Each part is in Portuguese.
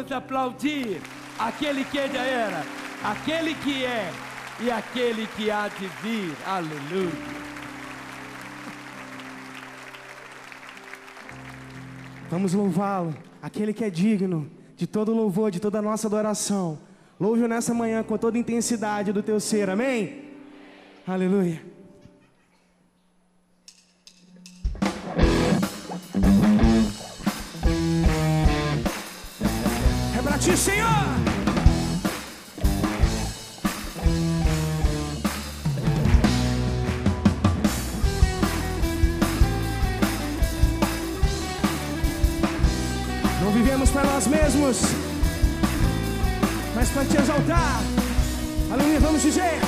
vamos aplaudir aquele que já era, aquele que é e aquele que há de vir. Aleluia. Vamos louvá-lo, aquele que é digno de todo louvor, de toda a nossa adoração. Louve-o nessa manhã com toda a intensidade do teu ser, amém? Aleluia. É pra ti, Senhor! Não vivemos para nós mesmos, mas para te exaltar. Aleluia, vamos dizer: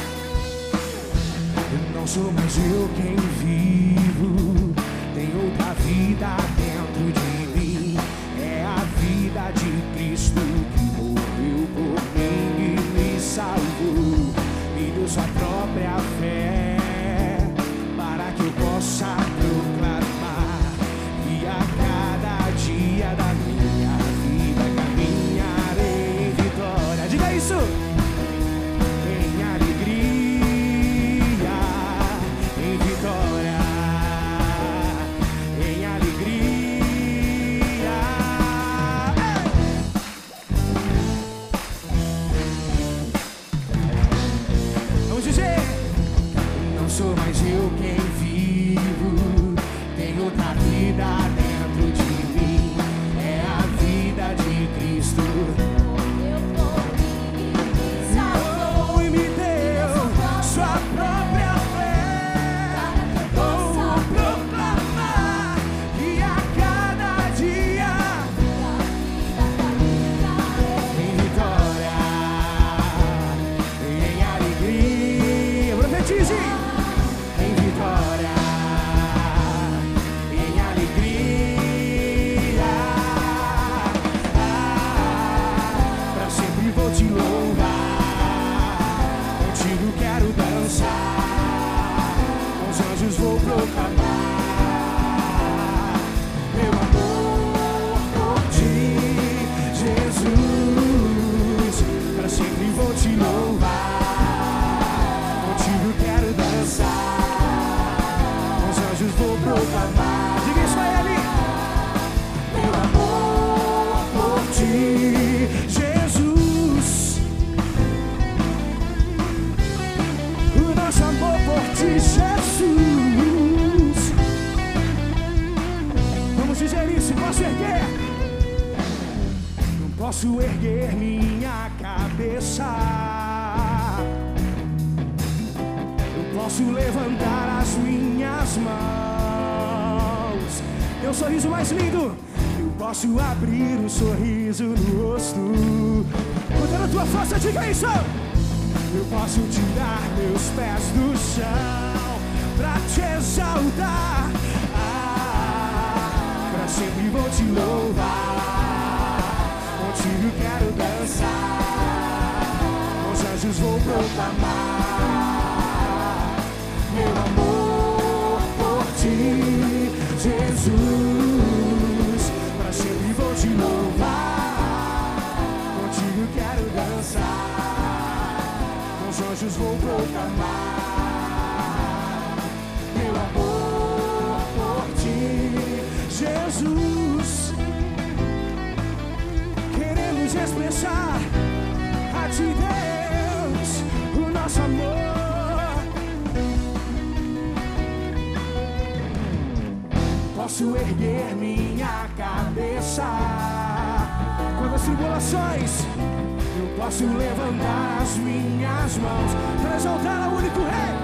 não sou mais eu quem vivo, tem outra vida dentro de mim. É a vida de Cristo que morreu por mim e me salvou. Me deu sua própria fé para que eu possa proclamar e a cada dia da minha vida caminharei em vitória. Diga isso! Em alegria, em vitória, em alegria. Vamos dizer: não sou mais eu quem vivo, tem outra vida dentro de mim. É a vida de Cristo. Oh, e me deu sua própria fé. Vou proclamar que a cada dia em vitória, em alegria. Profetize! Em vitória, em alegria. Pra sempre vou te louvar, contigo quero dançar, com os anjos vou proclamar meu amor por ti, Jesus. Pra sempre vou te louvar, contigo quero dançar, com os anjos vou proclamar. Diga isso a ele: meu amor por ti, Jesus. O nosso amor por ti, Jesus. Vamos dizer isso, posso erguer? Não posso erguer minha cabeça, eu posso levantar as minhas mãos. Teu sorriso mais lindo. Eu posso abrir um sorriso no rosto, com toda a tua força, diga isso. Eu posso tirar meus pés do chão pra te exaltar. Pra sempre vou te louvar, contigo quero dançar, com os anjos vou proclamar meu amor por ti, Jesus. Pra sempre vou te louvar, contigo quero dançar, com os anjos vou proclamar meu amor por ti, Jesus. Queremos expressar a ti, Deus, o nosso amor. Posso erguer minha cabeça quando as tribulações. Eu posso levantar as minhas mãos para exaltar ao único Rei.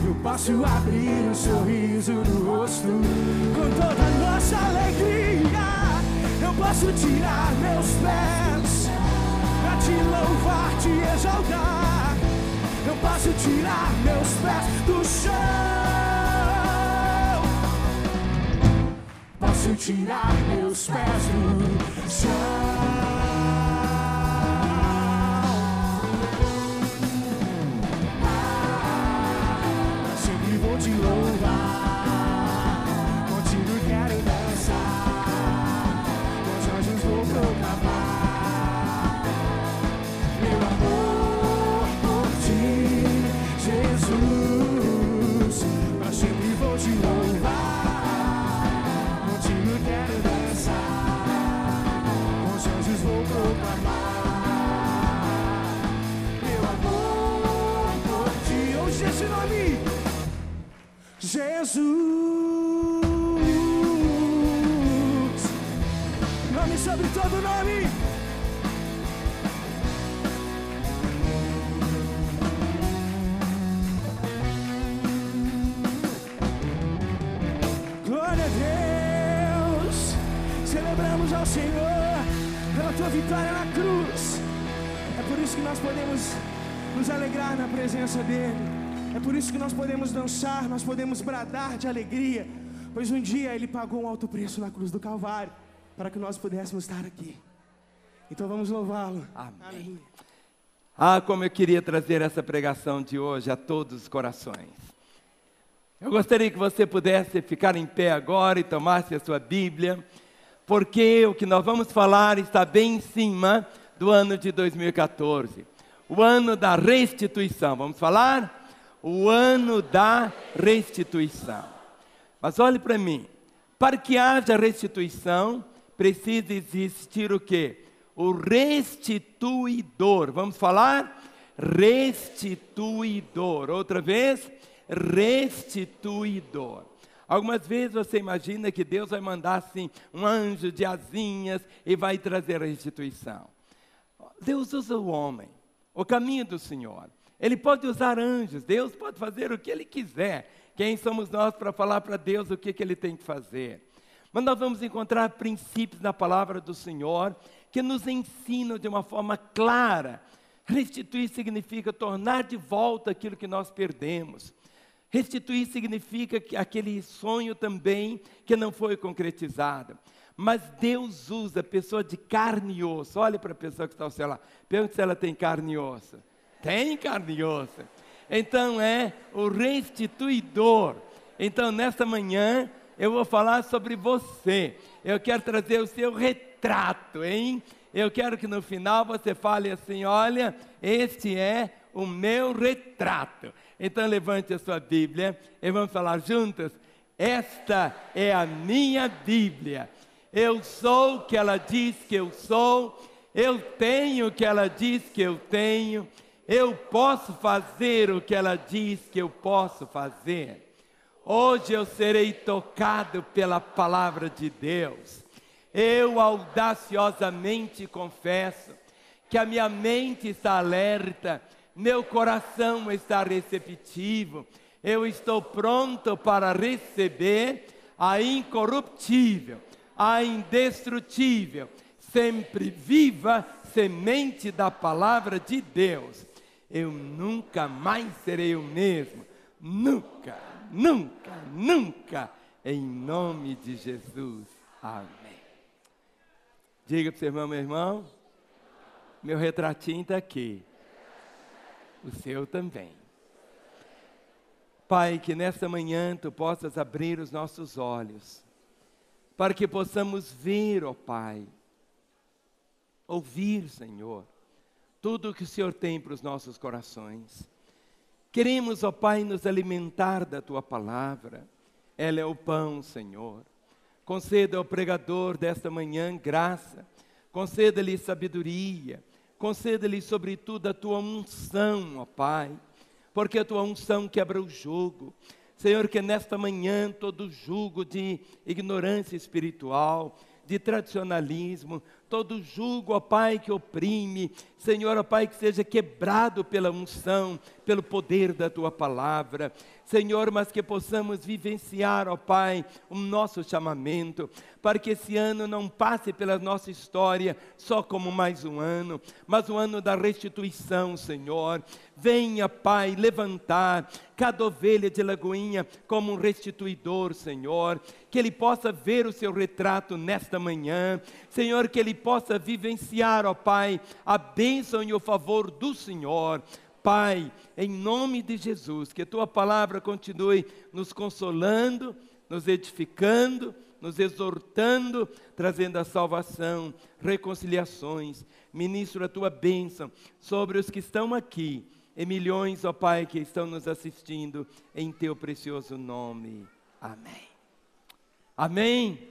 Eu posso abrir um sorriso no rosto com toda a nossa alegria. Eu posso tirar meus pés pra te louvar, te exaltar. Eu posso tirar meus pés do chão. Posso tirar meus pés do chão. Sempre vou te louvar, contigo quero dançar, com os anjos vou Jesus, nome sobre todo nome. Glória a Deus, celebramos ao Senhor pela tua vitória na cruz. É por isso que nós podemos nos alegrar na presença dEle. É por isso que nós podemos dançar, nós podemos bradar de alegria, pois um dia Ele pagou um alto preço na cruz do Calvário, para que nós pudéssemos estar aqui. Então vamos louvá-lo. Amém. Ah, como eu queria trazer essa pregação de hoje a todos os corações. Eu gostaria que você pudesse ficar em pé agora e tomasse a sua Bíblia, porque o que nós vamos falar está bem em cima do ano de 2014. O ano da restituição. Vamos falar? O ano da restituição. Mas olhe para mim. Para que haja restituição, precisa existir o quê? O restituidor. Vamos falar? Restituidor. Outra vez, restituidor. Algumas vezes você imagina que Deus vai mandar assim um anjo de asinhas e vai trazer a restituição. Deus usa o homem, o caminho do Senhor. Ele pode usar anjos, Deus pode fazer o que Ele quiser. Quem somos nós para falar para Deus o que Ele tem que fazer? Mas nós vamos encontrar princípios na palavra do Senhor que nos ensinam de uma forma clara. Restituir significa tornar de volta aquilo que nós perdemos. Restituir significa que aquele sonho também que não foi concretizado. Mas Deus usa pessoa de carne e osso. Olhe para a pessoa que está ao seu lado. Pergunte se ela tem carne e osso. Tem carne e osso. Então é o restituidor. Então nesta manhã eu vou falar sobre você. Eu quero trazer o seu retrato, hein? Eu quero que no final você fale assim: olha, este é o meu retrato. Então levante a sua Bíblia e vamos falar juntas. Esta é a minha Bíblia. Eu sou o que ela diz que eu sou. Eu tenho o que ela diz que eu tenho. Eu posso fazer o que ela diz que eu posso fazer. Hoje eu serei tocado pela palavra de Deus. Eu audaciosamente confesso que a minha mente está alerta, meu coração está receptivo. Eu estou pronto para receber a incorruptível, a indestrutível, sempre viva semente da palavra de Deus. Eu nunca mais serei o mesmo. Nunca, nunca, nunca. Em nome de Jesus. Amém. Diga para o seu irmão: meu irmão, meu retratinho está aqui. O seu também. Pai, que nesta manhã Tu possas abrir os nossos olhos, para que possamos ver, ó Pai, ouvir, Senhor, tudo o que o Senhor tem para os nossos corações. Queremos, ó Pai, nos alimentar da Tua palavra. Ela é o pão, Senhor. Conceda ao pregador desta manhã graça, conceda-lhe sabedoria, conceda-lhe sobretudo a Tua unção, ó Pai, porque a Tua unção quebra o jugo. Senhor, que nesta manhã todo jugo de ignorância espiritual, de tradicionalismo, todo jugo, ó Pai, que oprime, Senhor, ó Pai, que seja quebrado pela unção, pelo poder da Tua palavra. Senhor, mas que possamos vivenciar, ó Pai, o nosso chamamento, para que esse ano não passe pela nossa história só como mais um ano, mas o ano da restituição, Senhor. Venha, Pai, levantar cada ovelha de Lagoinha como um restituidor, Senhor, que ele possa ver o seu retrato nesta manhã, Senhor, que ele possa vivenciar, ó Pai, a bênção e o favor do Senhor. Pai, em nome de Jesus, que a Tua palavra continue nos consolando, nos edificando, nos exortando, trazendo a salvação, reconciliações. Ministro a Tua bênção sobre os que estão aqui, e milhões, ó Pai, que estão nos assistindo, em Teu precioso nome. Amém. Amém.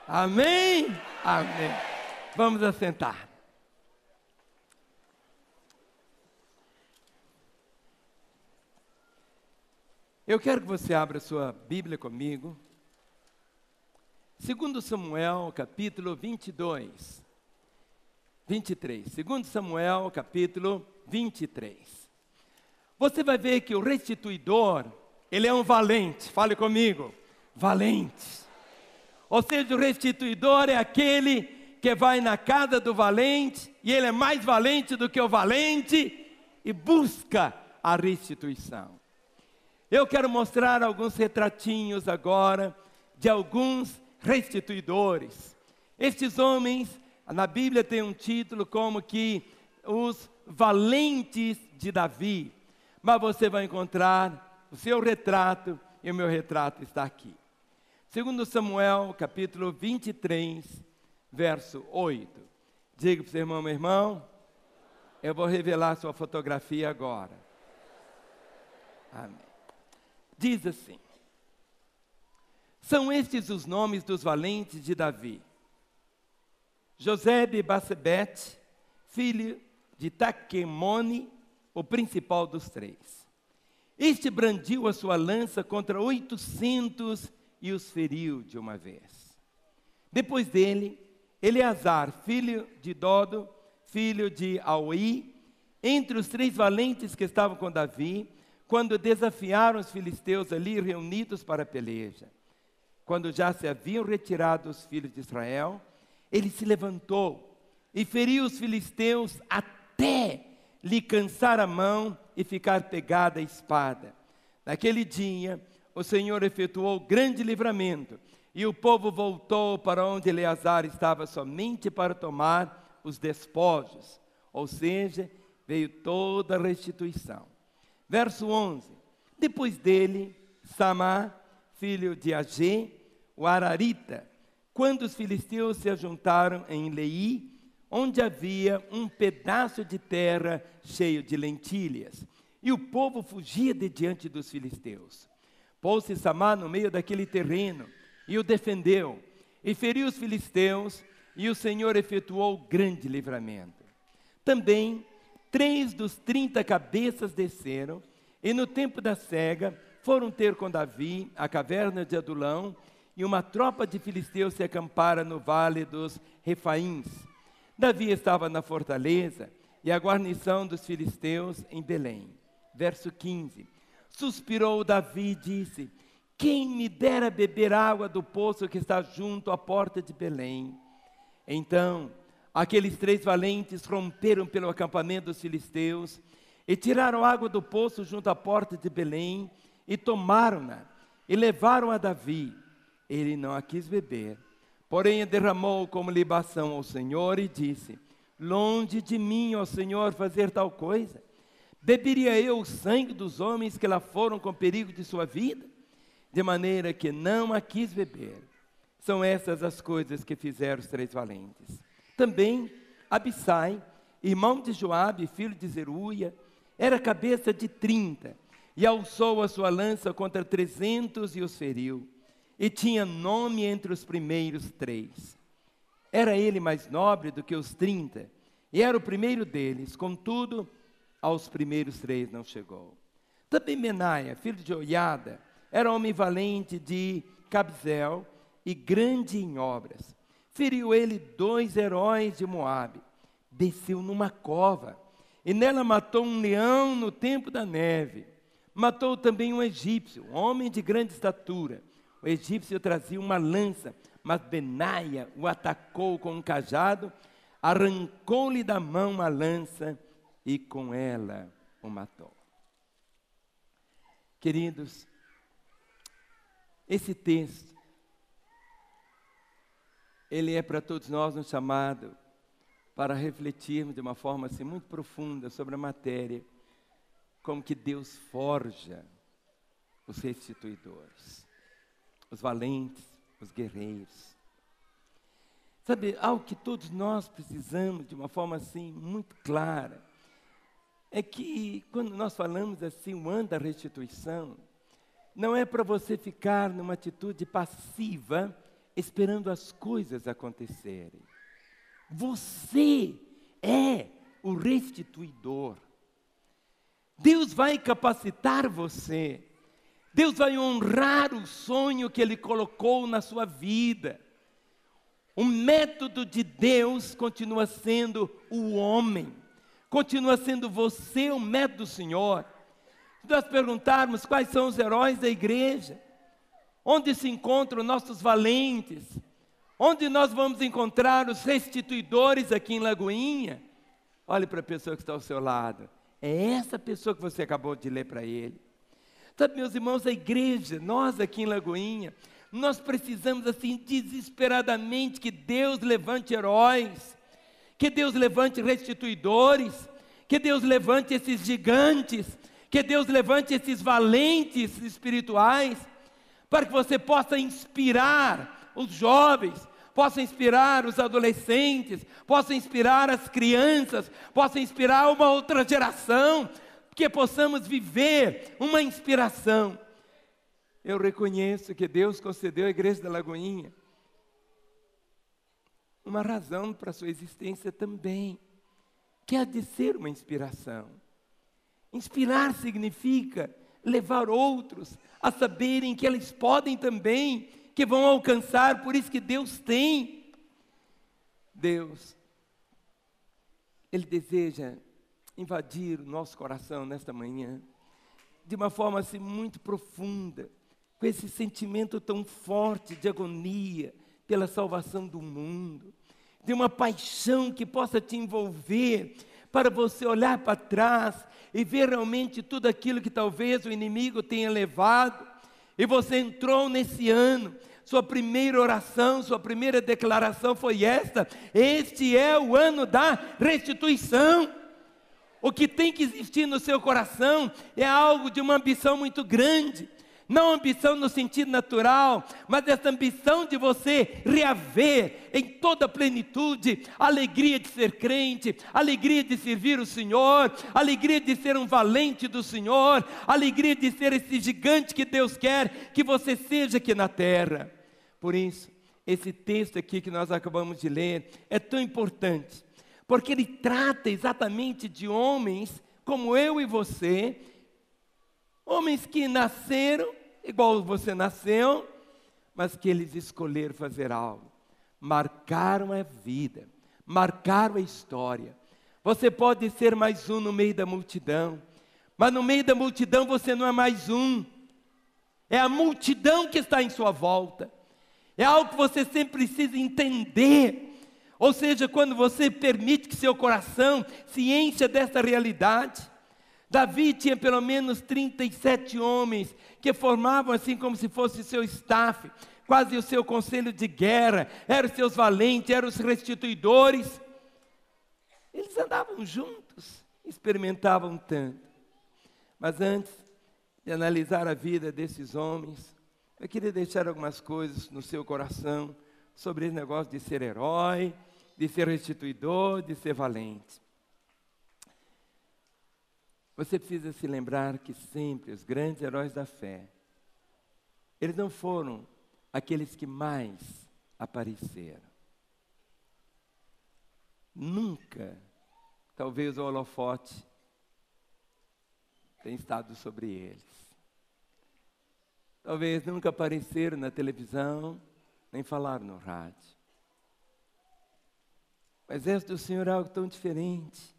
Amém. Amém. Vamos assentar. Eu quero que você abra sua Bíblia comigo. 2 Samuel, capítulo 23. 2 Samuel, capítulo 23. Você vai ver que o restituidor, ele é um valente. Fale comigo. Valente. Ou seja, o restituidor é aquele que vai na casa do valente, e ele é mais valente do que o valente, e busca a restituição. Eu quero mostrar alguns retratinhos agora, de alguns restituidores. Estes homens, na Bíblia tem um título como que os valentes de Davi, mas você vai encontrar o seu retrato, e o meu retrato está aqui. 2 Samuel, capítulo 23, verso 8. Diga para o seu irmão, meu irmão, eu vou revelar sua fotografia agora. Amém. Diz assim: são estes os nomes dos valentes de Davi: Josebe-Basebete, filho de Taquemone, o principal dos três. Este brandiu a sua lança contra 800 e os feriu de uma vez. Depois dele, Eleazar, filho de Dodo, filho de Aui, entre os três valentes que estavam com Davi, quando desafiaram os filisteus ali reunidos para a peleja. Quando já se haviam retirado os filhos de Israel, ele se levantou e feriu os filisteus até lhe cansar a mão e ficar pegada a espada. Naquele dia, o Senhor efetuou grande livramento, e o povo voltou para onde Eleazar estava somente para tomar os despojos, ou seja, veio toda a restituição. Verso 11, depois dele, Samá, filho de Agê, o Ararita, quando os filisteus se ajuntaram em Leí, onde havia um pedaço de terra cheio de lentilhas, e o povo fugia de diante dos filisteus. Pôs-se Samá no meio daquele terreno, e o defendeu, e feriu os filisteus, e o Senhor efetuou grande livramento. Também 3 dos 30 cabeças desceram, e no tempo da cega foram ter com Davi a caverna de Adulão, e uma tropa de filisteus se acampara no vale dos Refaíns. Davi estava na fortaleza, e a guarnição dos filisteus em Belém. Verso 15, suspirou Davi e disse: quem me dera beber água do poço que está junto à porta de Belém? Então, aqueles 3 valentes romperam pelo acampamento dos filisteus e tiraram água do poço junto à porta de Belém e tomaram-na e levaram a Davi. Ele não a quis beber, porém a derramou como libação ao Senhor e disse: longe de mim, ó Senhor, fazer tal coisa. Beberia eu o sangue dos homens que lá foram com perigo de sua vida? De maneira que não a quis beber. São essas as coisas que fizeram os 3 valentes. Também Abissai, irmão de Joabe, filho de Zeruia, era cabeça de 30, e alçou a sua lança contra 300 e os feriu, e tinha nome entre os primeiros 3. Era ele mais nobre do que os 30, e era o primeiro deles, contudo, aos primeiros 3 não chegou. Também Benaia, filho de Joiada, era homem valente de Cabzel e grande em obras. Feriu ele 2 heróis de Moabe, desceu numa cova, e nela matou um leão no tempo da neve. Matou também um egípcio, um homem de grande estatura. O egípcio trazia uma lança, mas Benaia o atacou com um cajado, arrancou-lhe da mão a lança e com ela o matou. Queridos, esse texto, ele é para todos nós um chamado para refletirmos de uma forma assim muito profunda sobre a matéria, como que Deus forja os restituidores, os valentes, os guerreiros. Sabe, algo que todos nós precisamos de uma forma assim muito clara, é que quando nós falamos assim, o ano da restituição, não é para você ficar numa atitude passiva, esperando as coisas acontecerem. Você é o restituidor. Deus vai capacitar você. Deus vai honrar o sonho que Ele colocou na sua vida. O método de Deus continua sendo o homem. Continua sendo você o método do Senhor. Se nós perguntarmos quais são os heróis da igreja, onde se encontram nossos valentes, onde nós vamos encontrar os restituidores aqui em Lagoinha, olhe para a pessoa que está ao seu lado. É essa pessoa que você acabou de ler para ele. Sabe, meus irmãos, a igreja, nós aqui em Lagoinha, nós precisamos assim desesperadamente que Deus levante heróis, que Deus levante restituidores, que Deus levante esses gigantes, que Deus levante esses valentes espirituais, para que você possa inspirar os jovens, possa inspirar os adolescentes, possa inspirar as crianças, possa inspirar uma outra geração, que possamos viver uma inspiração. Eu reconheço que Deus concedeu à igreja da Lagoinha uma razão para a sua existência também, que há de ser uma inspiração. Inspirar significa levar outros a saberem que eles podem também, que vão alcançar, por isso que Deus tem. Deus, Ele deseja invadir o nosso coração nesta manhã, de uma forma assim muito profunda, com esse sentimento tão forte de agonia pela salvação do mundo, de uma paixão que possa te envolver, para você olhar para trás e ver realmente tudo aquilo que talvez o inimigo tenha levado, e você entrou nesse ano, sua primeira oração, sua primeira declaração foi esta: este é o ano da restituição. O que tem que existir no seu coração é algo de uma ambição muito grande, não ambição no sentido natural, mas essa ambição de você reaver em toda a plenitude a alegria de ser crente, a alegria de servir o Senhor, a alegria de ser um valente do Senhor, a alegria de ser esse gigante que Deus quer que você seja aqui na terra. Por isso, esse texto aqui que nós acabamos de ler é tão importante, porque ele trata exatamente de homens como eu e você, homens que nasceram igual você nasceu, mas que eles escolheram fazer algo, marcaram a vida, marcaram a história. Você pode ser mais um no meio da multidão, mas no meio da multidão você não é mais um, é a multidão que está em sua volta. É algo que você sempre precisa entender. Ou seja, quando você permite que seu coração se encha dessa realidade. Davi tinha pelo menos 37 homens que formavam assim como se fosse seu staff, quase o seu conselho de guerra, eram seus valentes, eram os restituidores. Eles andavam juntos, experimentavam tanto. Mas antes de analisar a vida desses homens, eu queria deixar algumas coisas no seu coração sobre esse negócio de ser herói, de ser restituidor, de ser valente. Você precisa se lembrar que sempre os grandes heróis da fé, eles não foram aqueles que mais apareceram. Nunca, talvez o holofote tenha estado sobre eles. Talvez nunca apareceram na televisão, nem falaram no rádio. Mas essa do Senhor é algo tão diferente.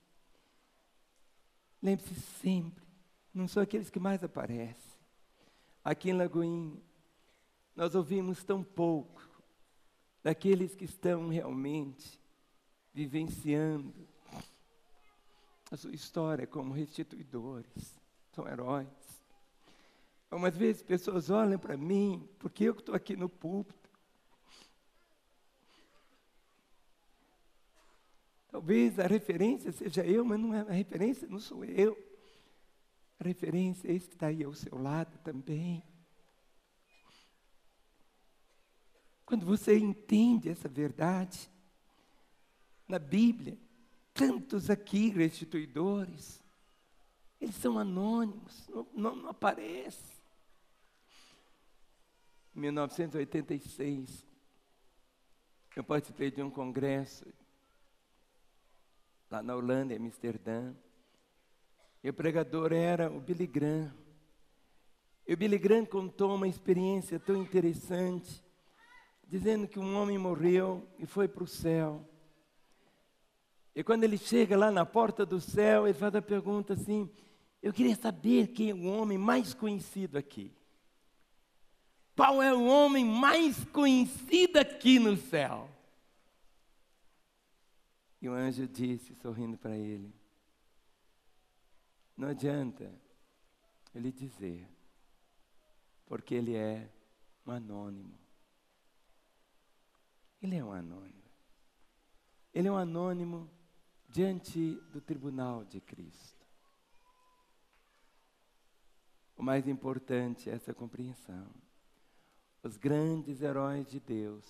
Lembre-se sempre, não são aqueles que mais aparecem. Aqui em Lagoinha, nós ouvimos tão pouco daqueles que estão realmente vivenciando a sua história como restituidores, são heróis. Algumas vezes pessoas olham para mim, porque eu que estou aqui no púlpito. Talvez a referência seja eu, mas não é a referência, não sou eu. A referência é esse que está aí ao seu lado também. Quando você entende essa verdade, na Bíblia, tantos aqui restituidores, eles são anônimos, não aparecem. Em 1986, eu participei de um congresso lá na Holanda, em Amsterdã, e o pregador era o Billy Graham. E o Billy Graham contou uma experiência tão interessante, dizendo que um homem morreu e foi para o céu. E quando ele chega lá na porta do céu, ele faz a pergunta assim: eu queria saber quem é o homem mais conhecido aqui. Qual é o homem mais conhecido aqui no céu? E o anjo disse, sorrindo para ele: não adianta ele dizer, porque ele é um anônimo. Ele é um anônimo. Ele é um anônimo diante do tribunal de Cristo. O mais importante é essa compreensão. Os grandes heróis de Deus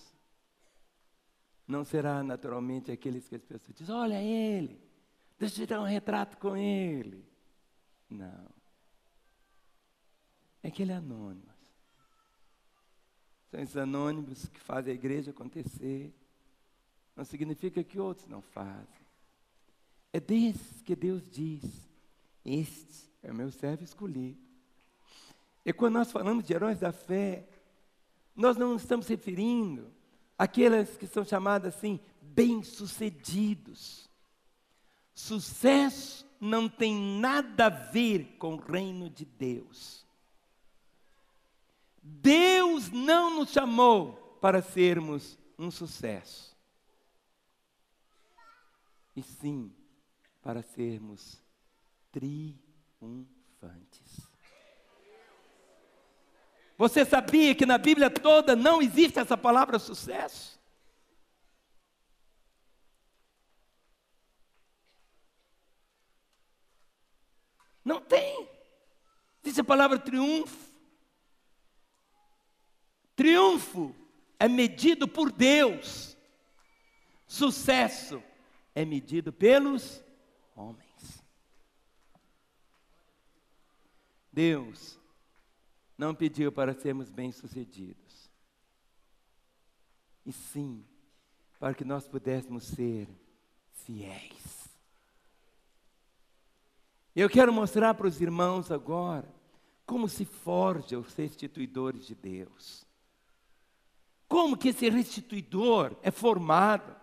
não será naturalmente aqueles que as pessoas dizem: olha ele, deixa eu tirar um retrato com ele. Não. É aquele anônimo. São esses anônimos que fazem a igreja acontecer. Não significa que outros não fazem. É desses que Deus diz: este é o meu servo escolhido. E quando nós falamos de heróis da fé, nós não estamos referindo àqueles que são chamados assim, bem-sucedidos. Sucesso não tem nada a ver com o reino de Deus. Deus não nos chamou para sermos um sucesso, e sim para sermos triunfantes. Você sabia que na Bíblia toda não existe essa palavra sucesso? Não tem. Existe a palavra triunfo. Triunfo é medido por Deus. Sucesso é medido pelos homens. Deus não pediu para sermos bem-sucedidos, e sim para que nós pudéssemos ser fiéis. Eu quero mostrar para os irmãos agora como se forjam os restituidores de Deus. Como que esse restituidor é formado?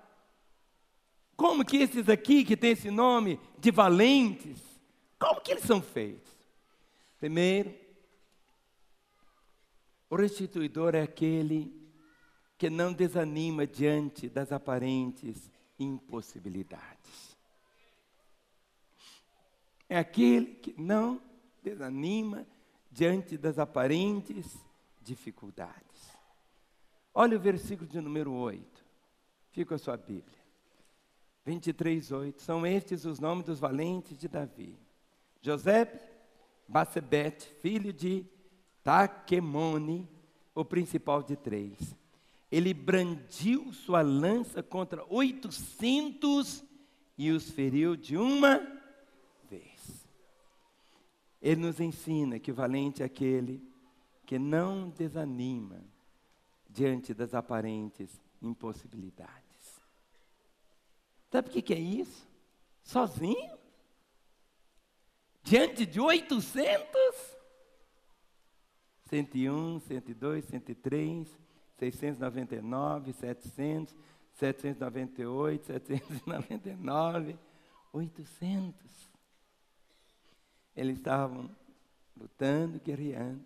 Como que esses aqui que tem esse nome de valentes, como que eles são feitos? Primeiro, o restituidor é aquele que não desanima diante das aparentes impossibilidades. É aquele que não desanima diante das aparentes dificuldades. Olha o versículo de número 8. Fica com a sua Bíblia. 23:8. São estes os nomes dos valentes de Davi: José, Basebete, filho de Taquemone, o principal de 3. Ele brandiu sua lança contra 800 e os feriu de uma vez. Ele nos ensina que o valente é aquele que não desanima diante das aparentes impossibilidades. Sabe o que é isso? Sozinho? Diante de 800? 101, 102, 103, 699, 700, 798, 799, 800. Eles estavam lutando, guerreando,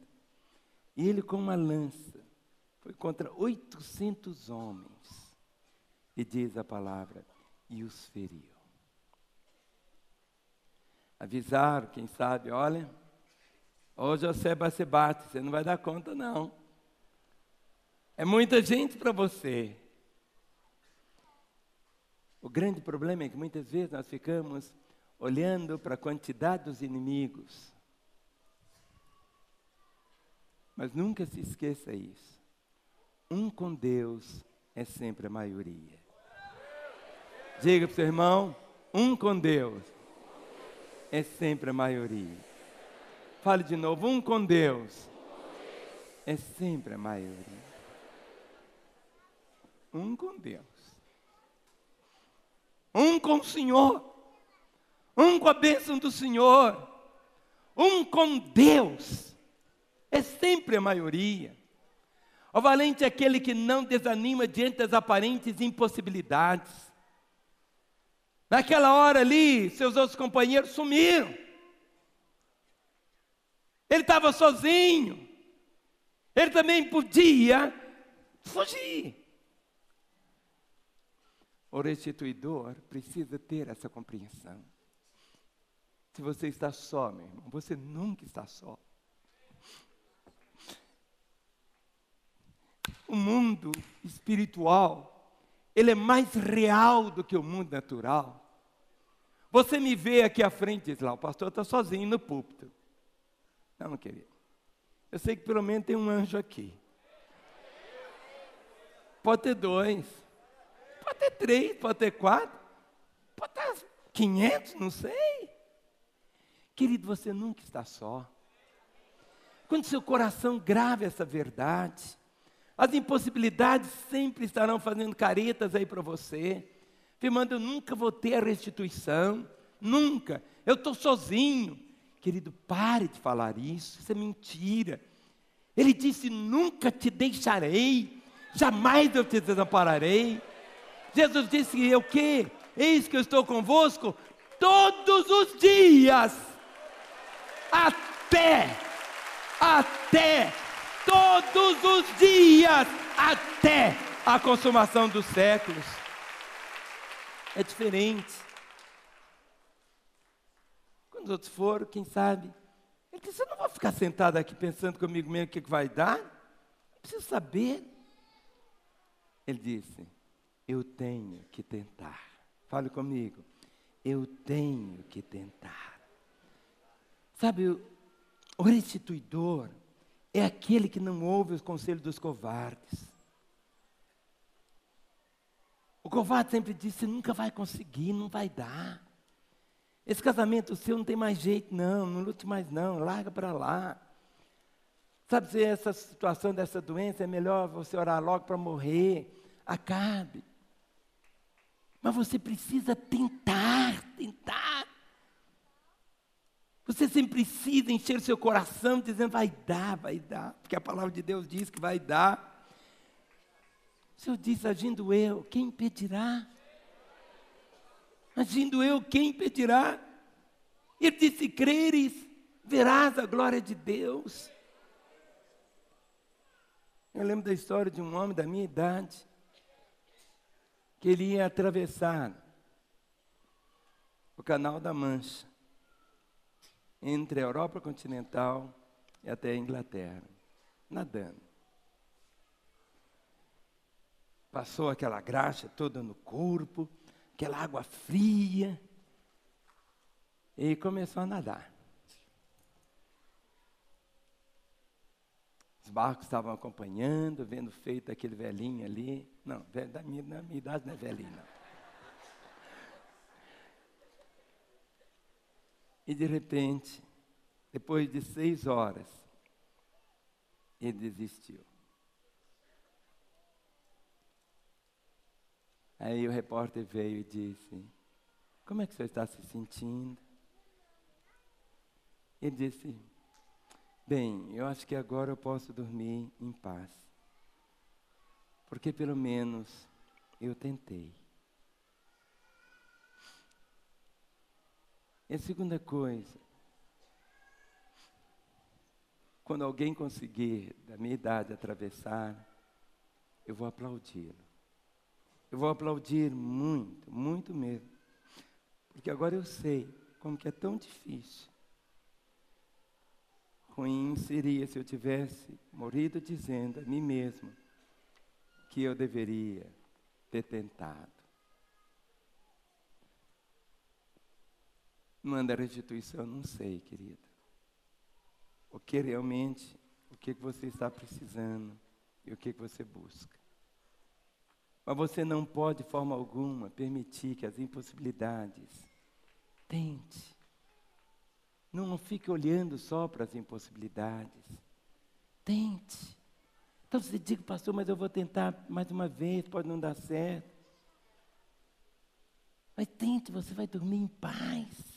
e ele com uma lança foi contra 800 homens, e diz a palavra, e os feriu. Avisaram, quem sabe, olha, ô José Basebate, você não vai dar conta não. É muita gente para você. O grande problema é que muitas vezes nós ficamos olhando para a quantidade dos inimigos. Mas nunca se esqueça isso. Um com Deus é sempre a maioria. Diga para o seu irmão, um com Deus é sempre a maioria. Fale de novo, um com Deus é sempre a maioria. Um com Deus. Um com o Senhor. Um com a bênção do Senhor. Um com Deus É sempre a maioria. O valente é aquele que não desanima diante das aparentes impossibilidades. Naquela hora ali, seus outros companheiros sumiram. Ele estava sozinho. Ele também podia fugir. O restituidor precisa ter essa compreensão. Se você está só, meu irmão, você nunca está só. O mundo espiritual, ele é mais real do que o mundo natural. Você me vê aqui à frente e diz lá, o pastor está sozinho no púlpito. Não, querido. Eu sei que pelo menos tem um anjo aqui. Pode ter 2, pode ter 3, pode ter 4, pode ter 500, não sei. Querido, você nunca está só. Quando seu coração grava essa verdade, as impossibilidades sempre estarão fazendo caretas aí para você, afirmando, eu nunca vou ter a restituição, nunca, eu estou sozinho. Querido, pare de falar isso é mentira. Ele disse, nunca te deixarei, jamais eu te desampararei. Jesus disse, o quê? Eis que eu estou convosco todos os dias, até todos os dias, até a consumação dos séculos. É diferente. Quando os outros foram, quem sabe, ele disse, eu não vou ficar sentado aqui pensando comigo mesmo o que vai dar, eu preciso saber. Ele disse, eu tenho que tentar. Fale comigo, eu tenho que tentar. Sabe, o restituidor é aquele que não ouve os conselhos dos covardes. O covarde sempre diz, você nunca vai conseguir, não vai dar. Esse casamento seu não tem mais jeito não lute mais não, larga para lá. Sabe, se essa situação dessa doença é melhor você orar logo para morrer, acabe. Mas você precisa tentar. Você sempre precisa encher seu coração dizendo, vai dar, porque a palavra de Deus diz que vai dar. O Senhor diz, agindo eu, quem impedirá? Agindo eu, quem impedirá? Ele disse, se creres, verás a glória de Deus. Eu lembro da história de um homem da minha idade, que ele ia atravessar o Canal da Mancha, entre a Europa continental e até a Inglaterra, nadando. Passou aquela graxa toda no corpo, aquela água fria, e começou a nadar. Os barcos estavam acompanhando, vendo feito aquele velhinho ali. Não, da minha idade não é velhinho, não. E de repente, depois de 6 horas, ele desistiu. Aí o repórter veio e disse, como é que o senhor está se sentindo? Ele disse, bem, eu acho que agora eu posso dormir em paz. Porque pelo menos eu tentei. E a segunda coisa, quando alguém conseguir, da minha idade, atravessar, eu vou aplaudi-lo. Eu vou aplaudir muito, muito mesmo. Porque agora eu sei como que é tão difícil. Ruim seria se eu tivesse morrido dizendo a mim mesmo que eu deveria ter tentado. Manda a restituição, não sei, querido. O que realmente, o que você está precisando e o que você busca. Mas você não pode, de forma alguma, permitir que as impossibilidades tente. Não fique olhando só para as impossibilidades. Tente. Então você diga, pastor, mas eu vou tentar mais uma vez, pode não dar certo. Mas tente, você vai dormir em paz.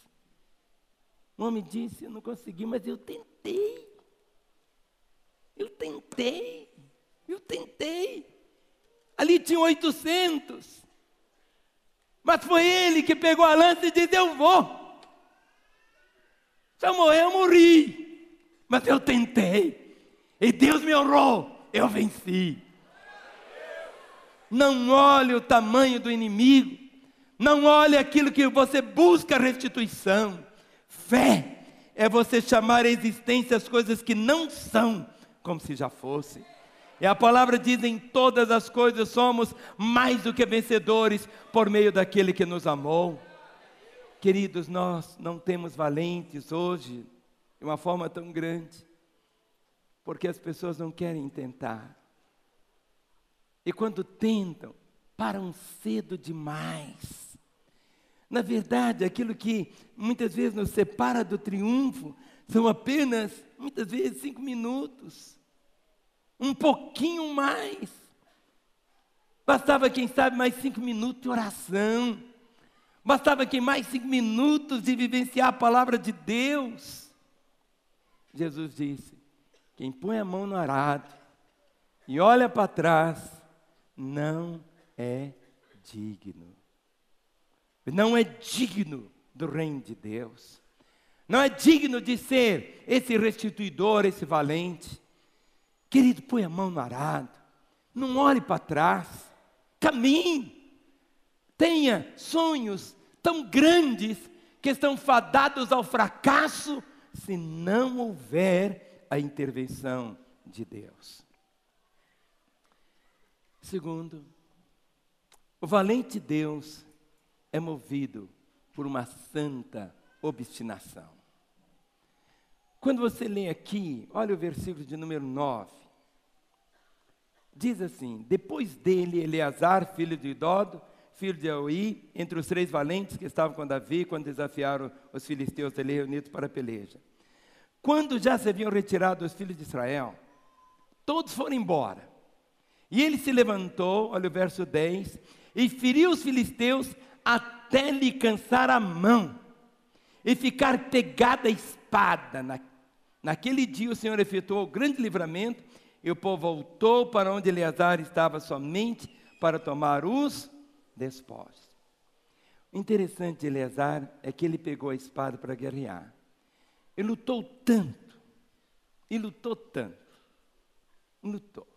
O homem disse, eu não consegui, mas eu tentei. Eu tentei. Ali tinha 800. Mas foi ele que pegou a lança e disse: eu vou. Se eu morrer, eu morri. Mas eu tentei. E Deus me honrou. Eu venci. Não olhe o tamanho do inimigo. Não olhe aquilo que você busca restituição. Fé é você chamar à existência as coisas que não são como se já fossem. E a palavra diz: em todas as coisas somos mais do que vencedores por meio daquele que nos amou. Queridos, nós não temos valentes hoje de uma forma tão grande, porque as pessoas não querem tentar. E quando tentam, param cedo demais. Na verdade, aquilo que muitas vezes nos separa do triunfo são apenas, muitas vezes, 5 minutos. Um pouquinho mais. Bastava, quem sabe, mais 5 minutos de oração. Bastava que mais 5 minutos de vivenciar a palavra de Deus. Jesus disse: quem põe a mão no arado e olha para trás, não é digno. Não é digno do reino de Deus. Não é digno de ser esse restituidor, esse valente. Querido, põe a mão no arado. Não olhe para trás. Caminhe. Tenha sonhos tão grandes que estão fadados ao fracasso se não houver a intervenção de Deus. Segundo, o valente Deus é movido por uma santa obstinação. Quando você lê aqui, olha o versículo de número 9. Diz assim: depois dele, Eleazar, filho de Dodo, filho de Aui, entre os 3 valentes que estavam com Davi, quando desafiaram os filisteus ali reunidos para a peleja. Quando já se haviam retirado os filhos de Israel, todos foram embora. E ele se levantou, olha o verso 10, e feriu os filisteus até lhe cansar a mão, e ficar pegada a espada. Naquele dia o Senhor efetuou grande livramento, e o povo voltou para onde Eleazar estava somente para tomar os despojos. O interessante de Eleazar é que ele pegou a espada para guerrear. Ele lutou tanto, lutou.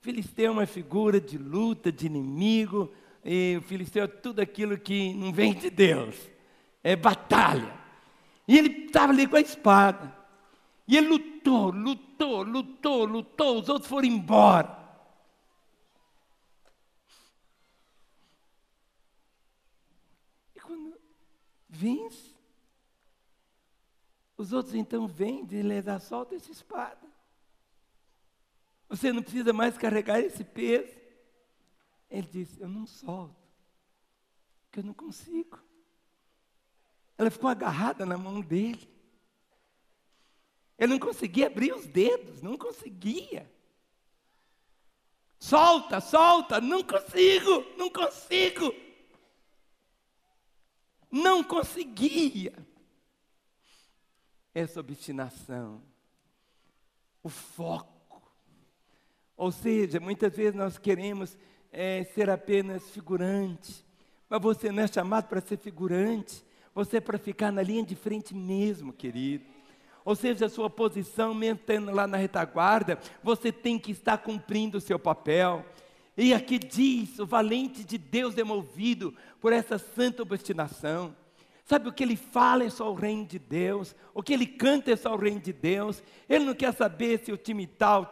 Filisteu é uma figura de luta, de inimigo, e o filisteu é tudo aquilo que não vem de Deus, é batalha. E ele estava ali com a espada, e ele lutou, os outros foram embora. E quando vence, os outros então vêm de Eleazar: solta essa espada. Você não precisa mais carregar esse peso. Ele disse: eu não solto, porque eu não consigo. Ela ficou agarrada na mão dele. Ele não conseguia abrir os dedos, não conseguia. Solta, não consigo. Não conseguia. Essa obstinação, o foco. Ou seja, muitas vezes nós queremos ser apenas figurante, mas você não é chamado para ser figurante, você é para ficar na linha de frente mesmo, querido. Ou seja, a sua posição, mesmo estando lá na retaguarda, você tem que estar cumprindo o seu papel. E aqui diz: o valente de Deus é movido por essa santa obstinação. Sabe, o que ele fala é só o reino de Deus, o que ele canta é só o reino de Deus. Ele não quer saber se o time tal,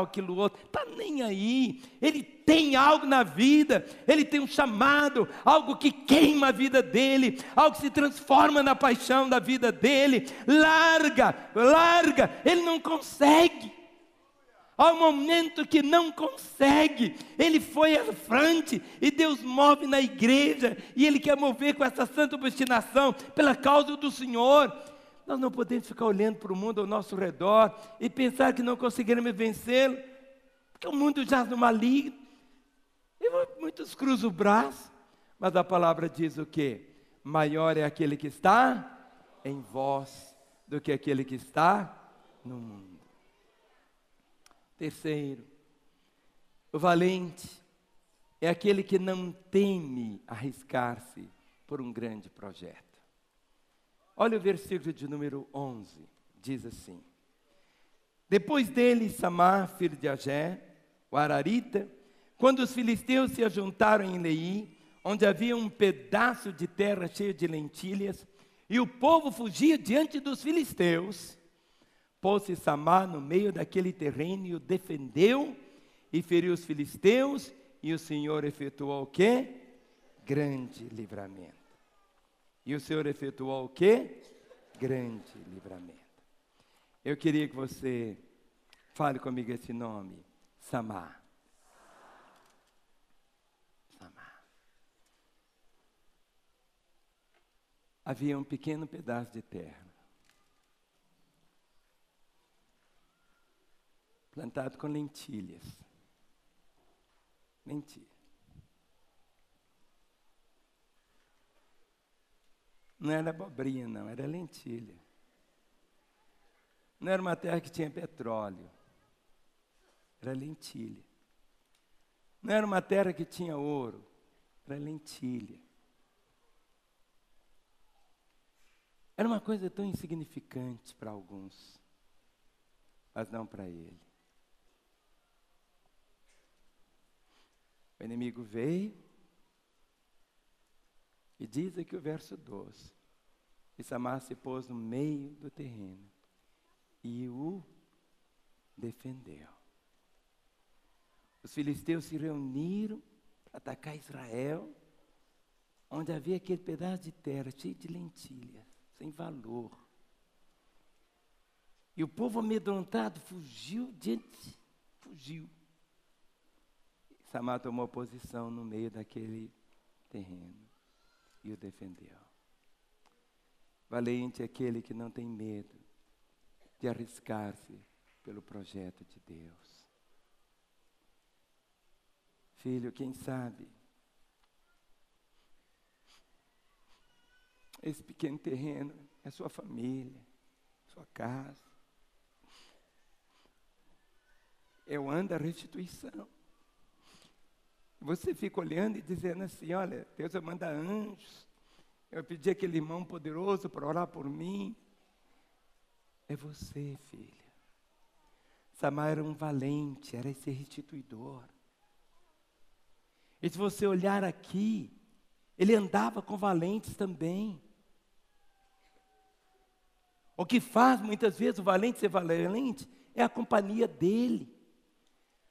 aquilo outro, está nem aí. Ele tem algo na vida, ele tem um chamado, algo que queima a vida dele, algo que se transforma na paixão da vida dele. Larga, ele não consegue. Há um momento que não consegue, ele foi à frente, e Deus move na igreja, e Ele quer mover com essa santa obstinação, pela causa do Senhor. Nós não podemos ficar olhando para o mundo ao nosso redor, e pensar que não conseguiremos vencê-lo, porque o mundo jaz no maligno, e muitos cruzam o braço, mas a palavra diz o quê? Maior é aquele que está em vós, do que aquele que está no mundo. Terceiro, o valente é aquele que não teme arriscar-se por um grande projeto. Olha o versículo de número 11, diz assim: depois dele, Samar, filho de Agé, o Ararita, quando os filisteus se ajuntaram em Leí, onde havia um pedaço de terra cheio de lentilhas, e o povo fugia diante dos filisteus, pôs-se Samar no meio daquele terreno e o defendeu, e feriu os filisteus, e o Senhor efetuou o quê? Grande livramento. E o Senhor efetuou o quê? Grande livramento. Eu queria que você fale comigo esse nome, Samar. Samar. Havia um pequeno pedaço de terra, plantado com lentilhas. Lentilha. Não era abobrinha, não, era lentilha. Não era uma terra que tinha petróleo, era lentilha. Não era uma terra que tinha ouro, era lentilha. Era uma coisa tão insignificante para alguns, mas não para ele. O inimigo veio, e diz aqui o verso 12, e Samar se pôs no meio do terreno, e o defendeu. Os filisteus se reuniram para atacar Israel, onde havia aquele pedaço de terra cheio de lentilhas, sem valor. E o povo amedrontado fugiu. Samar tomou posição no meio daquele terreno e o defendeu. Valente é aquele que não tem medo de arriscar-se pelo projeto de Deus. Filho, quem sabe esse pequeno terreno é sua família, sua casa. É o ano da restituição. Você fica olhando e dizendo assim: olha, Deus vai mandar anjos. Eu pedi aquele irmão poderoso para orar por mim. É você, filha. Samar era um valente, era esse restituidor. E se você olhar aqui, ele andava com valentes também. O que faz muitas vezes o valente ser valente é a companhia dele.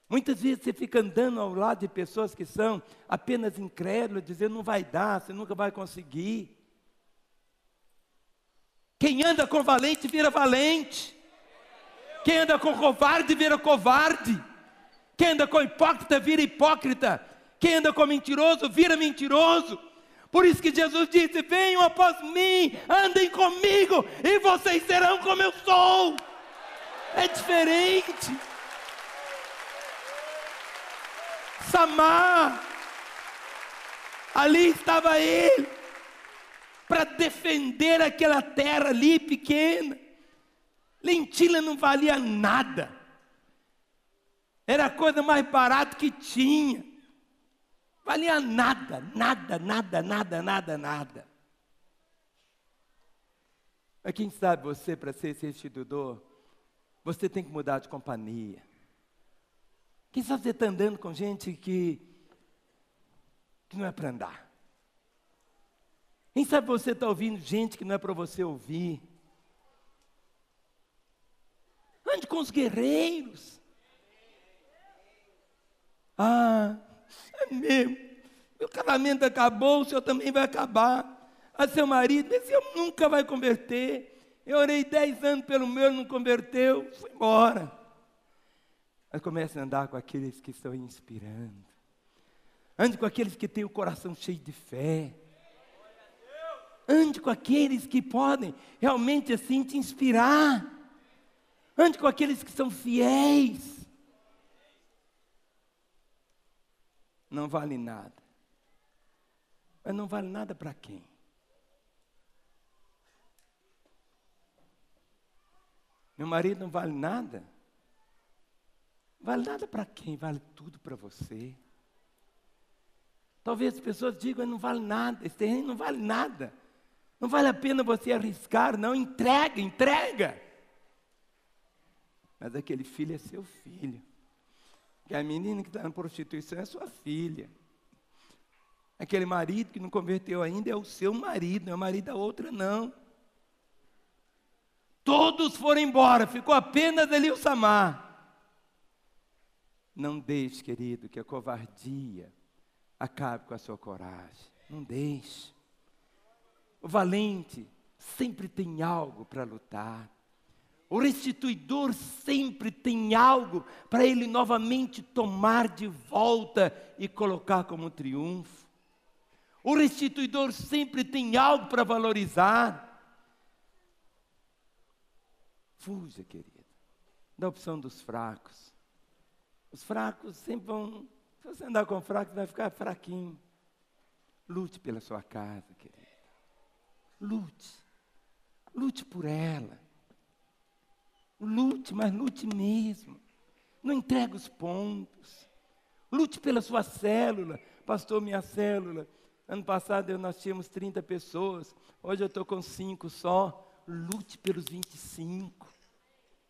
Muitas vezes você fica andando ao lado de pessoas que são apenas incrédulas, dizendo: não vai dar, você nunca vai conseguir. Quem anda com valente vira valente. Quem anda com covarde vira covarde. Quem anda com hipócrita vira hipócrita. Quem anda com mentiroso vira mentiroso. Por isso que Jesus disse: venham após mim, andem comigo, e vocês serão como eu sou. É diferente. Samar, ali estava ele, para defender aquela terra ali pequena. Lentilha não valia nada, era a coisa mais barata que tinha, valia nada, nada, nada, nada, nada, nada. Mas quem sabe você, para ser esse restituidor, você tem que mudar de companhia. Quem sabe você está andando com gente que não é para andar? Quem sabe você está ouvindo gente que não é para você ouvir? Ande com os guerreiros. Ah, é mesmo. Meu casamento acabou, o seu também vai acabar. Ah, seu marido, esse homem nunca vai converter. Eu orei 10 anos pelo meu, ele não converteu, foi embora. Mas comece a andar com aqueles que estão inspirando. Ande com aqueles que têm o coração cheio de fé. Ande com aqueles que podem realmente assim te inspirar. Ande com aqueles que são fiéis. Não vale nada. Mas não vale nada para quem? Meu marido não vale nada? Vale nada para quem? Vale tudo para você. Talvez as pessoas digam, não vale nada, esse terreno não vale nada. Não vale a pena você arriscar, não, entrega. Mas aquele filho é seu filho. Que a menina que está na prostituição é sua filha. Aquele marido que não converteu ainda é o seu marido, não é o marido da outra, não. Todos foram embora, ficou apenas ali o Samar. Não deixe, querido, que a covardia acabe com a sua coragem. Não deixe. O valente sempre tem algo para lutar. O restituidor sempre tem algo para ele novamente tomar de volta e colocar como triunfo. O restituidor sempre tem algo para valorizar. Fuja, querido, da opção dos fracos. Os fracos sempre vão... Se você andar com fracos, vai ficar fraquinho. Lute pela sua casa, querido. Lute por ela. Lute, mas lute mesmo. Não entregue os pontos. Lute pela sua célula. Pastor, minha célula. Ano passado nós tínhamos 30 pessoas. Hoje eu estou com 5 só. Lute pelos 25.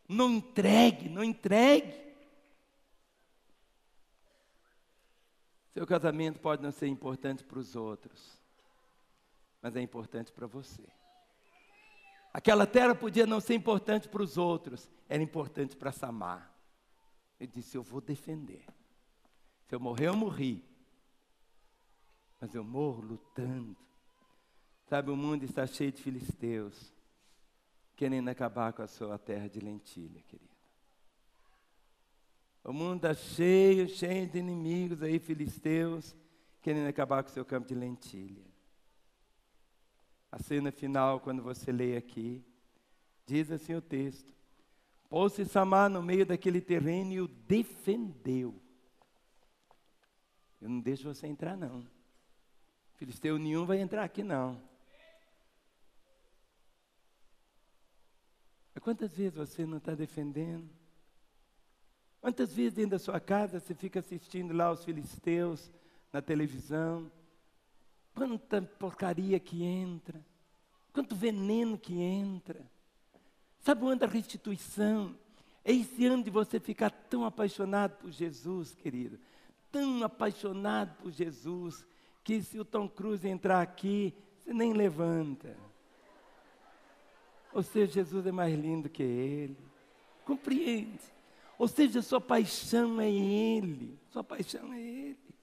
Não entregue. Seu casamento pode não ser importante para os outros, mas é importante para você. Aquela terra podia não ser importante para os outros, era importante para Samar. Ele disse, eu vou defender. Se eu morrer, eu morri. Mas eu morro lutando. Sabe, o mundo está cheio de filisteus, querendo acabar com a sua terra de lentilha, querido. O mundo está cheio de inimigos aí, filisteus, querendo acabar com o seu campo de lentilha. A cena final, quando você lê aqui, diz assim o texto: pôs-se Samar no meio daquele terreno e o defendeu. Eu não deixo você entrar, não. Filisteu nenhum vai entrar aqui, não. Mas quantas vezes você não está defendendo? Quantas vezes dentro da sua casa você fica assistindo lá os filisteus na televisão? Quanta porcaria que entra. Quanto veneno que entra. Sabe o ano da restituição? É esse ano de você ficar tão apaixonado por Jesus, querido. Tão apaixonado por Jesus, que se o Tom Cruise entrar aqui, você nem levanta. Ou seja, Jesus é mais lindo que ele. Compreende? Ou seja, sua paixão é Ele. Sua paixão é Ele.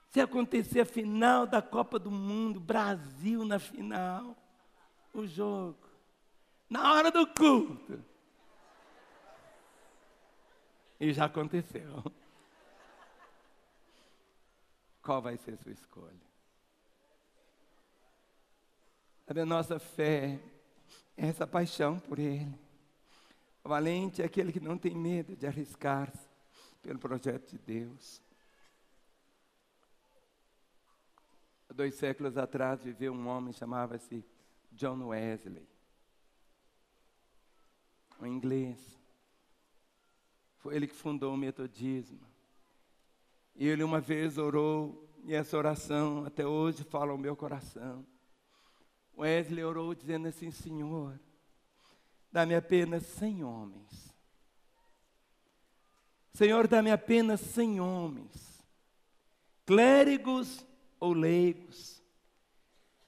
Se acontecer a final da Copa do Mundo, Brasil na final, o jogo, na hora do culto, e já aconteceu. Qual vai ser a sua escolha? Sabe, a nossa fé é essa paixão por Ele. O valente é aquele que não tem medo de arriscar-se pelo projeto de Deus. Há 2 séculos atrás viveu um homem, chamava-se John Wesley. Um inglês. Foi ele que fundou o metodismo. E ele uma vez orou, e essa oração até hoje fala ao meu coração. Wesley orou dizendo assim: Senhor, dá-me apenas 100 homens. Senhor, dá-me apenas 100 homens, clérigos ou leigos,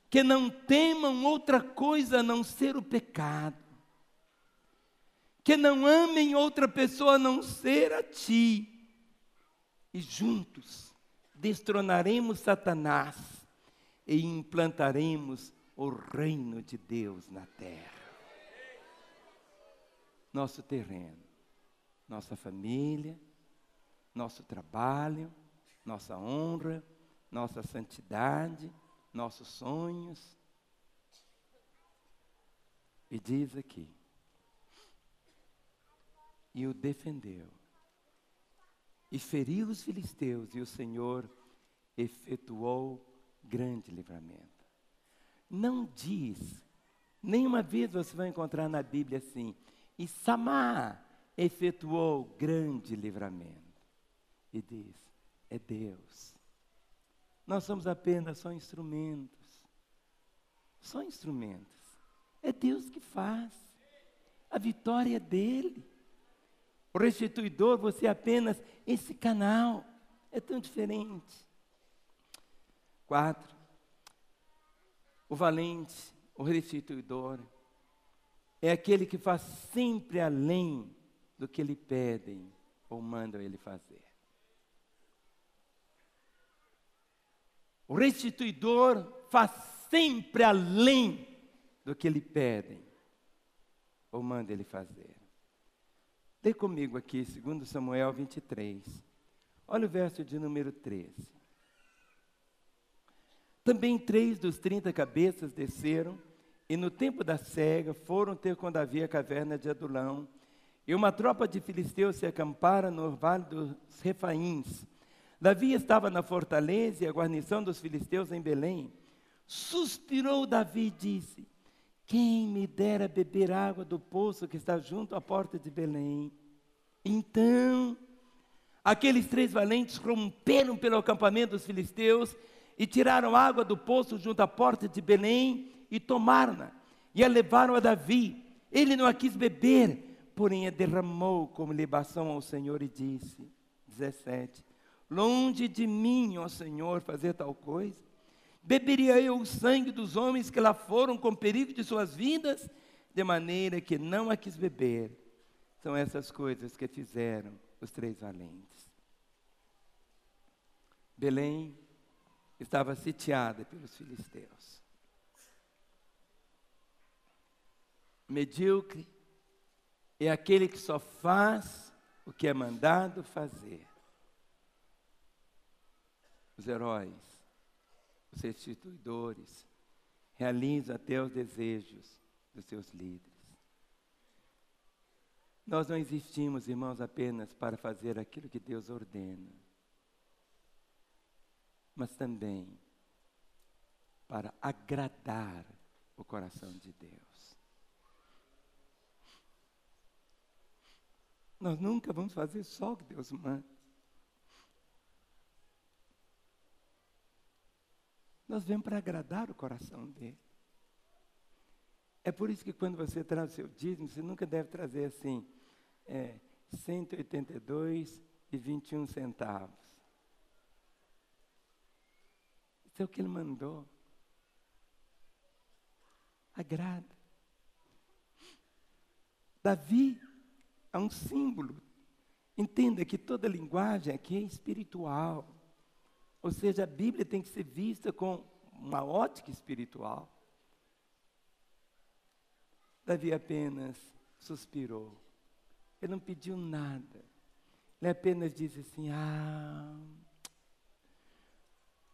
que não temam outra coisa a não ser o pecado, que não amem outra pessoa a não ser a Ti, e juntos destronaremos Satanás e implantaremos o reino de Deus na terra. Nosso terreno, nossa família, nosso trabalho, nossa honra, nossa santidade, nossos sonhos. E diz aqui, e o defendeu, e feriu os filisteus, e o Senhor efetuou grande livramento. Não diz, nenhuma vez você vai encontrar na Bíblia assim, e Samar efetuou grande livramento. E diz: é Deus. Nós somos apenas só instrumentos. Só instrumentos. É Deus que faz. A vitória é dele. O restituidor, você é apenas esse canal. É tão diferente. 4. O valente, o restituidor, é aquele que faz sempre além do que lhe pedem ou mandam ele fazer. O restituidor faz sempre além do que lhe pedem ou mandam ele fazer. Lê comigo aqui, 2 Samuel 23. Olha o verso de número 13. Também 3 dos 30 cabeças desceram, e no tempo da cega foram ter com Davi a caverna de Adulão, e uma tropa de filisteus se acampara no vale dos Refaíns. Davi estava na fortaleza e a guarnição dos filisteus em Belém. Suspirou Davi e disse: quem me dera beber água do poço que está junto à porta de Belém. Então, aqueles 3 valentes romperam pelo acampamento dos filisteus e tiraram água do poço junto à porta de Belém e tomaram-na e a levaram a Davi. Ele não a quis beber, porém a derramou como libação ao Senhor e disse, 17, longe de mim, ó Senhor, fazer tal coisa. Beberia eu o sangue dos homens que lá foram com perigo de suas vidas, de maneira que não a quis beber. São essas coisas que fizeram os 3 valentes. Belém estava sitiada pelos filisteus. Medíocre é aquele que só faz o que é mandado fazer. Os heróis, os restituidores, realizam até os desejos dos seus líderes. Nós não existimos, irmãos, apenas para fazer aquilo que Deus ordena, mas também para agradar o coração de Deus. Nós nunca vamos fazer só o que Deus manda. Nós vemos para agradar o coração dele. É por isso que quando você traz o seu dízimo, você nunca deve trazer assim, 182,21 centavos. Isso é o que ele mandou. Agrada. Davi é um símbolo. Entenda que toda linguagem aqui é espiritual. Ou seja, a Bíblia tem que ser vista com uma ótica espiritual. Davi apenas suspirou. Ele não pediu nada. Ele apenas disse assim,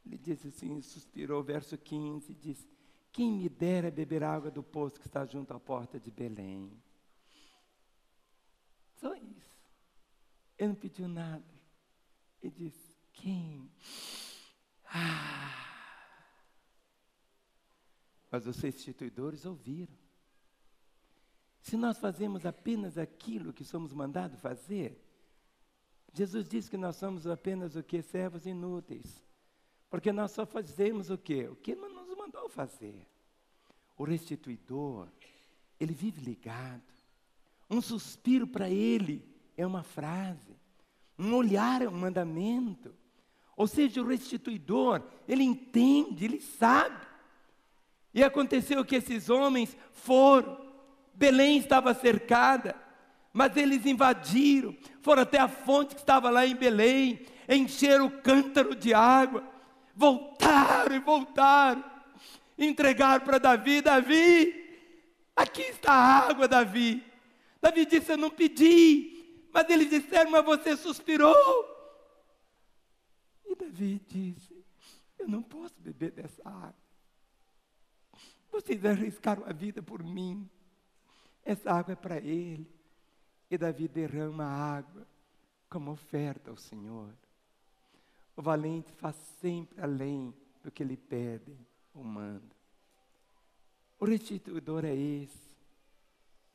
ele disse assim, suspirou, verso 15, disse, quem me dera beber água do poço que está junto à porta de Belém. Só isso. Ele não pediu nada. Ele disse, quem? Mas os restituidores ouviram. Se nós fazemos apenas aquilo que somos mandados fazer, Jesus disse que nós somos apenas o que? Servos inúteis. Porque nós só fazemos o quê? O que Ele nos mandou fazer. O restituidor, ele vive ligado. Um suspiro para ele é uma frase. Um olhar é um mandamento. Ou seja, o restituidor, ele entende, ele sabe. E aconteceu que esses homens foram. Belém estava cercada, mas eles invadiram, foram até a fonte que estava lá em Belém, encheram o cântaro de água, voltaram e voltaram, entregaram para Davi, aqui está a água, Davi. Davi disse, eu não pedi, mas eles disseram, mas você suspirou. E Davi disse, eu não posso beber dessa água. Vocês arriscaram a vida por mim. Essa água é para ele. E Davi derrama a água como oferta ao Senhor. O valente faz sempre além do que lhe pedem ou mandam. O restituidor é esse.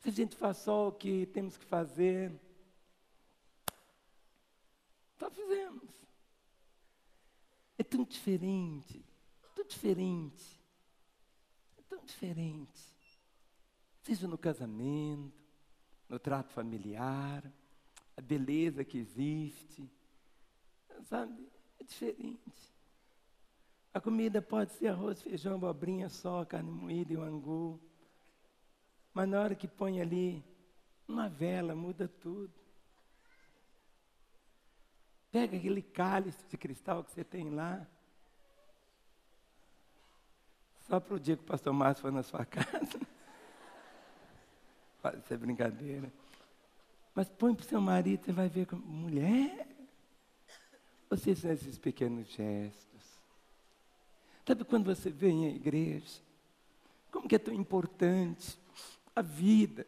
Se a gente faz só o que temos que fazer, Nós fizemos. É tão diferente, tão diferente, é tão diferente. Seja no casamento, no trato familiar, a beleza que existe, sabe? É diferente. A comida pode ser arroz, feijão, abobrinha só, carne moída e um angu. Mas na hora que põe ali uma vela, muda tudo. Pega aquele cálice de cristal que você tem lá. Só para o dia que o pastor Márcio for na sua casa. Pode ser brincadeira. Mas põe para o seu marido, você vai ver como mulher. Vocês são esses pequenos gestos. Sabe quando você vem à igreja? Como que é tão importante a vida.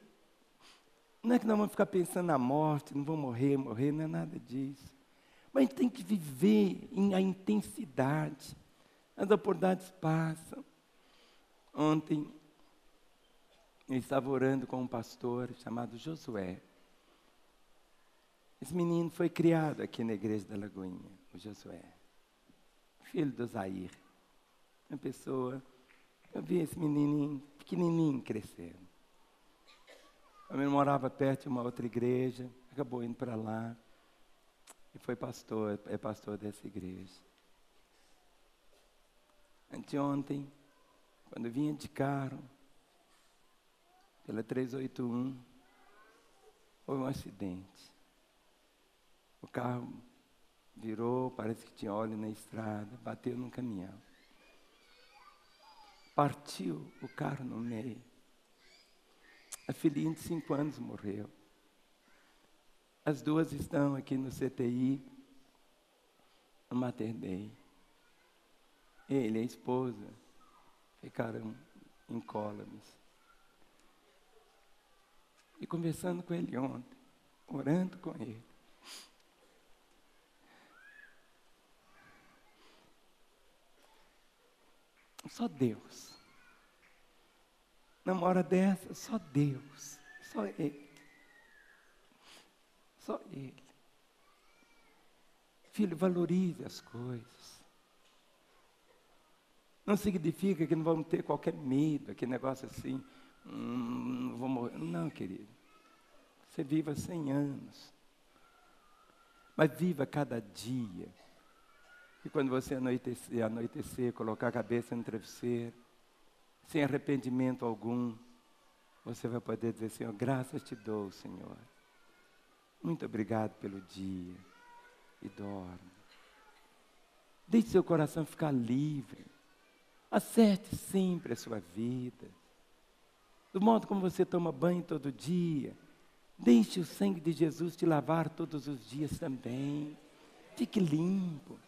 Não é que nós vamos ficar pensando na morte, não vou morrer, não é nada disso. Mas a gente tem que viver a intensidade. As oportunidades passam. Ontem, eu estava orando com um pastor chamado Josué. Esse menino foi criado aqui na igreja da Lagoinha, o Josué. Filho do Zair. Uma pessoa, eu vi esse menininho, pequenininho, crescendo. Eu morava perto de uma outra igreja, acabou indo para lá. E foi pastor, é pastor dessa igreja. Anteontem, quando eu vinha de carro, pela 381, houve um acidente. O carro virou, parece que tinha óleo na estrada, bateu num caminhão. Partiu o carro no meio. A filhinha de 5 anos morreu. As duas estão aqui no CTI, no Mater Dei. Ele e a esposa ficaram incólumes. E conversando com ele ontem, orando com ele. Só Deus. Numa hora dessa, só Deus. Só Ele. Só Ele. Filho, valorize as coisas. Não significa que não vamos ter qualquer medo, aquele negócio assim, não vou morrer. Não, querido. Você viva 100 anos. Mas viva cada dia. E quando você anoitecer, colocar a cabeça no travesseiro, sem arrependimento algum, você vai poder dizer, Senhor, graças te dou, Senhor. Muito obrigado pelo dia. E dorme. Deixe seu coração ficar livre. Acerte sempre a sua vida. Do modo como você toma banho todo dia, deixe o sangue de Jesus te lavar todos os dias também. Fique limpo.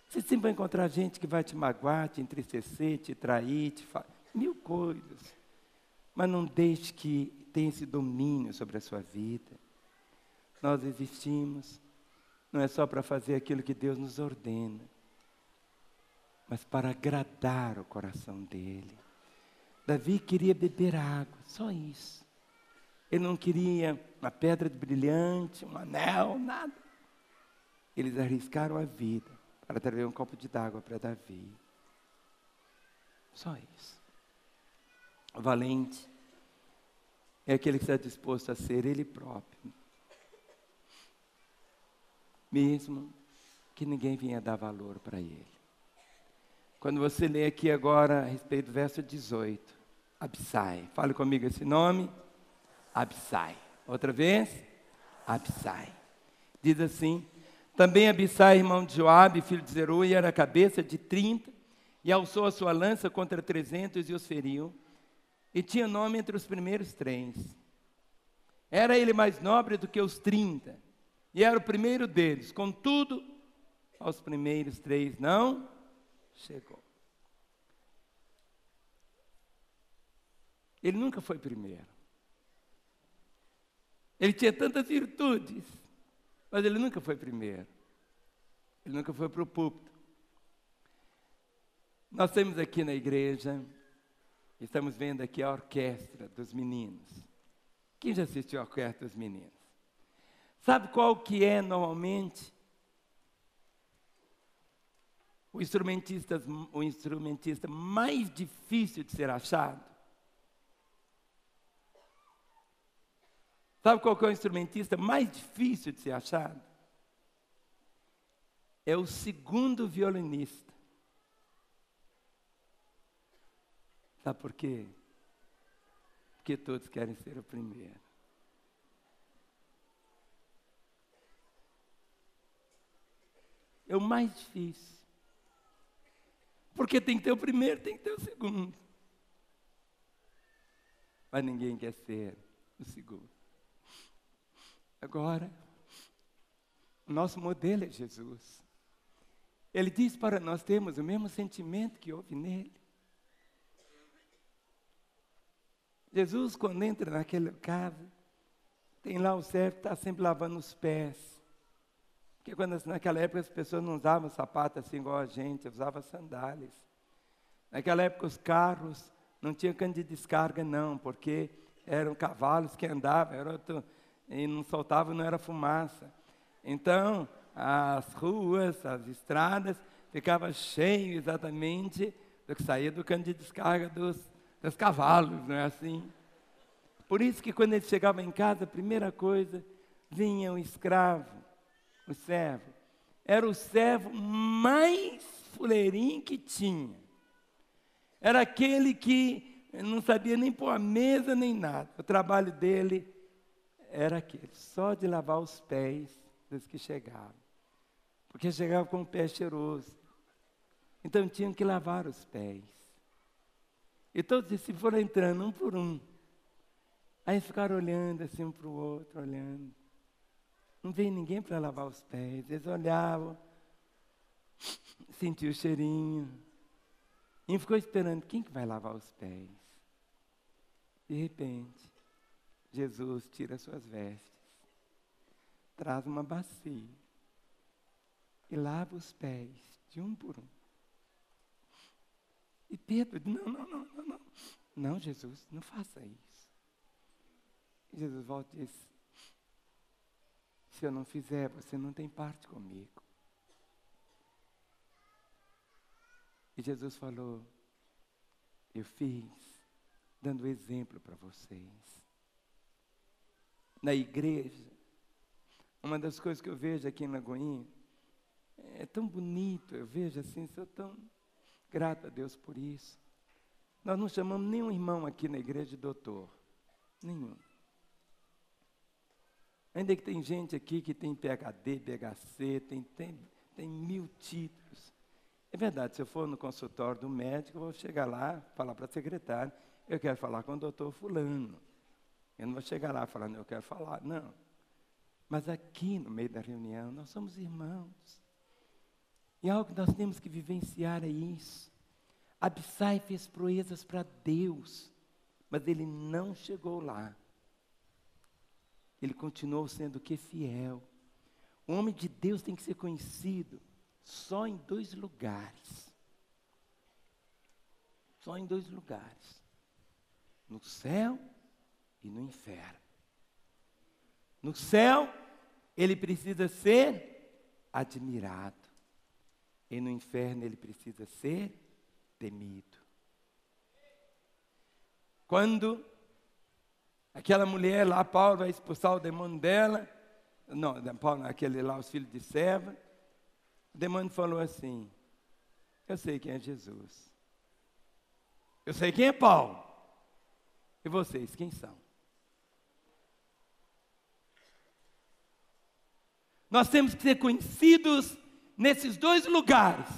Você sempre vai encontrar gente que vai te magoar, te entristecer, te trair, te falar mil coisas. Mas não deixe que tenha esse domínio sobre a sua vida. Nós existimos, não é só para fazer aquilo que Deus nos ordena, mas para agradar o coração dele. Davi queria beber água, só isso. Ele não queria uma pedra brilhante, um anel, nada. Eles arriscaram a vida para trazer um copo de água para Davi. Só isso. O valente é aquele que está disposto a ser ele próprio. Mesmo que ninguém venha dar valor para ele. Quando você lê aqui agora a respeito do verso 18, Abissai. Fale comigo esse nome. Abissai. Outra vez. Abissai. Diz assim: também Abissai, irmão de Joabe, filho de Zeruia, era a cabeça de 30, e alçou a sua lança contra 300 e os feriu, e tinha nome entre os primeiros 3. Era ele mais nobre do que os 30, e era o primeiro deles. Contudo, aos primeiros 3 não chegou. Ele nunca foi primeiro. Ele tinha tantas virtudes, mas ele nunca foi primeiro. Ele nunca foi para o púlpito. Nós temos aqui na igreja, estamos vendo aqui a orquestra dos meninos. Quem já assistiu a orquestra dos meninos? Sabe qual que é normalmente o instrumentista mais difícil de ser achado? Sabe qual que é o instrumentista mais difícil de ser achado? É o segundo violinista. Sabe por quê? Porque todos querem ser o primeiro. É o mais difícil. Porque tem que ter o primeiro, tem que ter o segundo. Mas ninguém quer ser o segundo. Agora, o nosso modelo é Jesus. Ele diz para nós termos o mesmo sentimento que houve nele. Jesus, quando entra naquela casa, tem lá o servo que está sempre lavando os pés. Porque naquela época as pessoas não usavam sapato assim igual a gente, usavam sandálias. Naquela época os carros não tinham cano de descarga não, porque eram cavalos que andavam, e não soltavam, não era fumaça. Então, as ruas, as estradas, ficavam cheias exatamente do que saía do cano de descarga dos cavalos, não é assim? Por isso que quando ele chegava em casa, a primeira coisa, vinha o escravo, o servo. Era o servo mais fuleirinho que tinha. Era aquele que não sabia nem pôr a mesa nem nada. O trabalho dele era aquele, só de lavar os pés dos que chegavam. Porque chegava com o pé cheiroso. Então tinham que lavar os pés. E todos se foram entrando um por um. Aí ficaram olhando assim um para o outro, olhando. Não veio ninguém para lavar os pés. Eles olhavam, sentiam o cheirinho. E ficou esperando, quem que vai lavar os pés? De repente, Jesus tira suas vestes, traz uma bacia e lava os pés de um por um. E Pedro diz, não. Não, Jesus, não faça isso. E Jesus volta e diz, se eu não fizer, você não tem parte comigo. E Jesus falou, eu fiz, dando exemplo para vocês. Na igreja, uma das coisas que eu vejo aqui em Lagoinha, é tão bonito, eu vejo assim, sou tão grato a Deus por isso. Nós não chamamos nenhum irmão aqui na igreja de doutor. Nenhum. Ainda que tem gente aqui que tem PhD, BHC, tem 1000 títulos. É verdade, se eu for no consultório do médico, eu vou chegar lá, falar para a secretária, eu quero falar com o doutor fulano. Eu não vou chegar lá falando, eu quero falar, não. Mas aqui no meio da reunião, nós somos irmãos. E algo que nós temos que vivenciar é isso. Abissai fez proezas para Deus, mas ele não chegou lá. Ele continuou sendo o que? Fiel. O homem de Deus tem que ser conhecido só em 2 lugares. Só em 2 lugares. No céu e no inferno. No céu, ele precisa ser admirado. E no inferno, ele precisa ser temido. Quando aquela mulher lá, Paulo vai expulsar o demônio dela, não, Paulo, aquele lá, os filhos de Seva, o demônio falou assim, eu sei quem é Jesus. Eu sei quem é Paulo. E vocês, quem são? Nós temos que ser conhecidos nesses 2 lugares,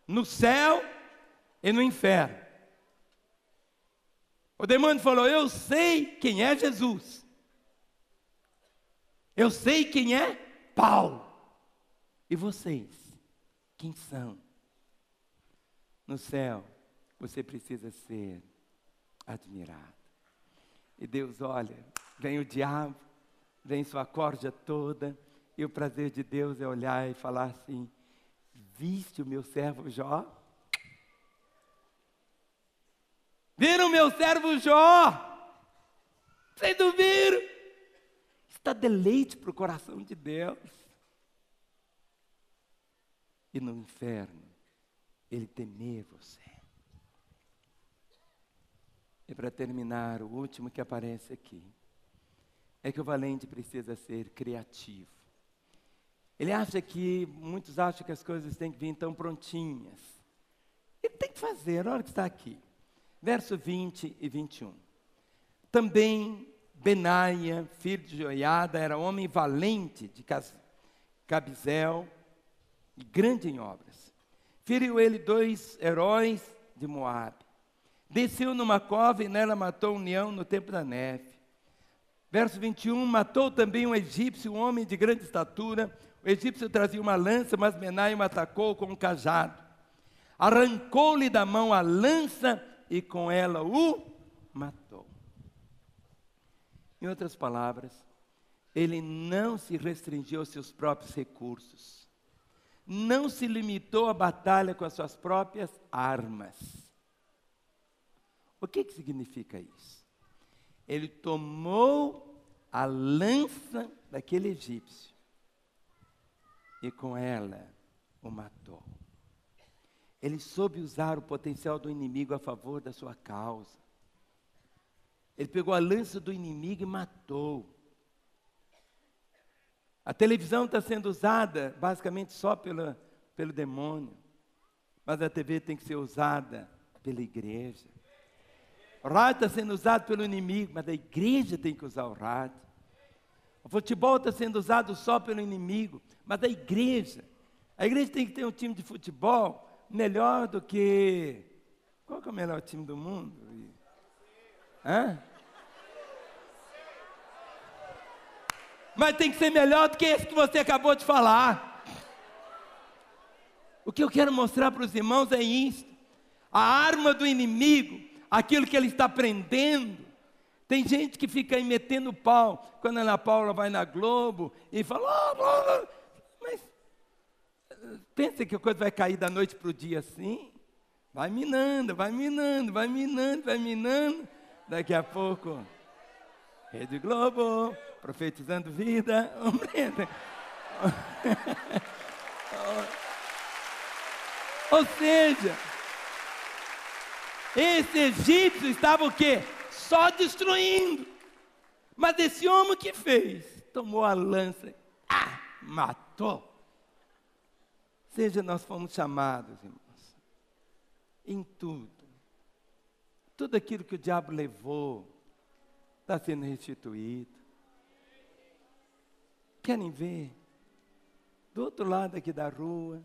no céu e no inferno. O demônio falou, eu sei quem é Jesus. Eu sei quem é Paulo. E vocês, quem são? No céu, você precisa ser admirado. E Deus olha, vem o diabo, vem sua corja toda, e o prazer de Deus é olhar e falar assim, viste o meu servo Jó? Viram o meu servo Jó? Vocês não viram? Está deleite para o coração de Deus. E no inferno, ele temer você. E para terminar, o último que aparece aqui, é que o valente precisa ser criativo. Ele acha que, muitos acham que as coisas têm que vir tão prontinhas. Ele tem que fazer, olha o que está aqui. Verso 20 e 21. Também Benaia, filho de Joiada, era homem valente de Cabizel e grande em obras. Feriu ele 2 heróis de Moabe. Desceu numa cova e nela matou um leão no tempo da neve. Verso 21, matou também um egípcio, um homem de grande estatura. O egípcio trazia uma lança, mas Benaia o atacou com um cajado. Arrancou-lhe da mão a lança e com ela o matou. Em outras palavras, ele não se restringiu aos seus próprios recursos. Não se limitou à batalha com as suas próprias armas. O que significa isso? Ele tomou a lança daquele egípcio e com ela o matou. Ele soube usar o potencial do inimigo a favor da sua causa. Ele pegou a lança do inimigo e matou. A televisão está sendo usada basicamente só pelo demônio. Mas a TV tem que ser usada pela igreja. O rádio está sendo usado pelo inimigo, mas a igreja tem que usar o rádio. O futebol está sendo usado só pelo inimigo, mas a igreja tem que ter um time de futebol melhor do que... Qual que é o melhor time do mundo? Hã? Mas tem que ser melhor do que esse que você acabou de falar. O que eu quero mostrar para os irmãos é isso. A arma do inimigo, aquilo que ele está prendendo. Tem gente que fica aí metendo pau. Quando a Ana Paula vai na Globo e fala... Mas pensa que a coisa vai cair da noite para o dia assim? Vai minando, vai minando, vai minando, vai minando. Daqui a pouco, Rede Globo, profetizando vida. Ou seja, esse egípcio estava o quê? Só destruindo. Mas esse homem o que fez? Tomou a lança, matou. Ou seja, nós fomos chamados, irmãos, em tudo. Tudo aquilo que o diabo levou está sendo restituído. Querem ver? Do outro lado aqui da rua,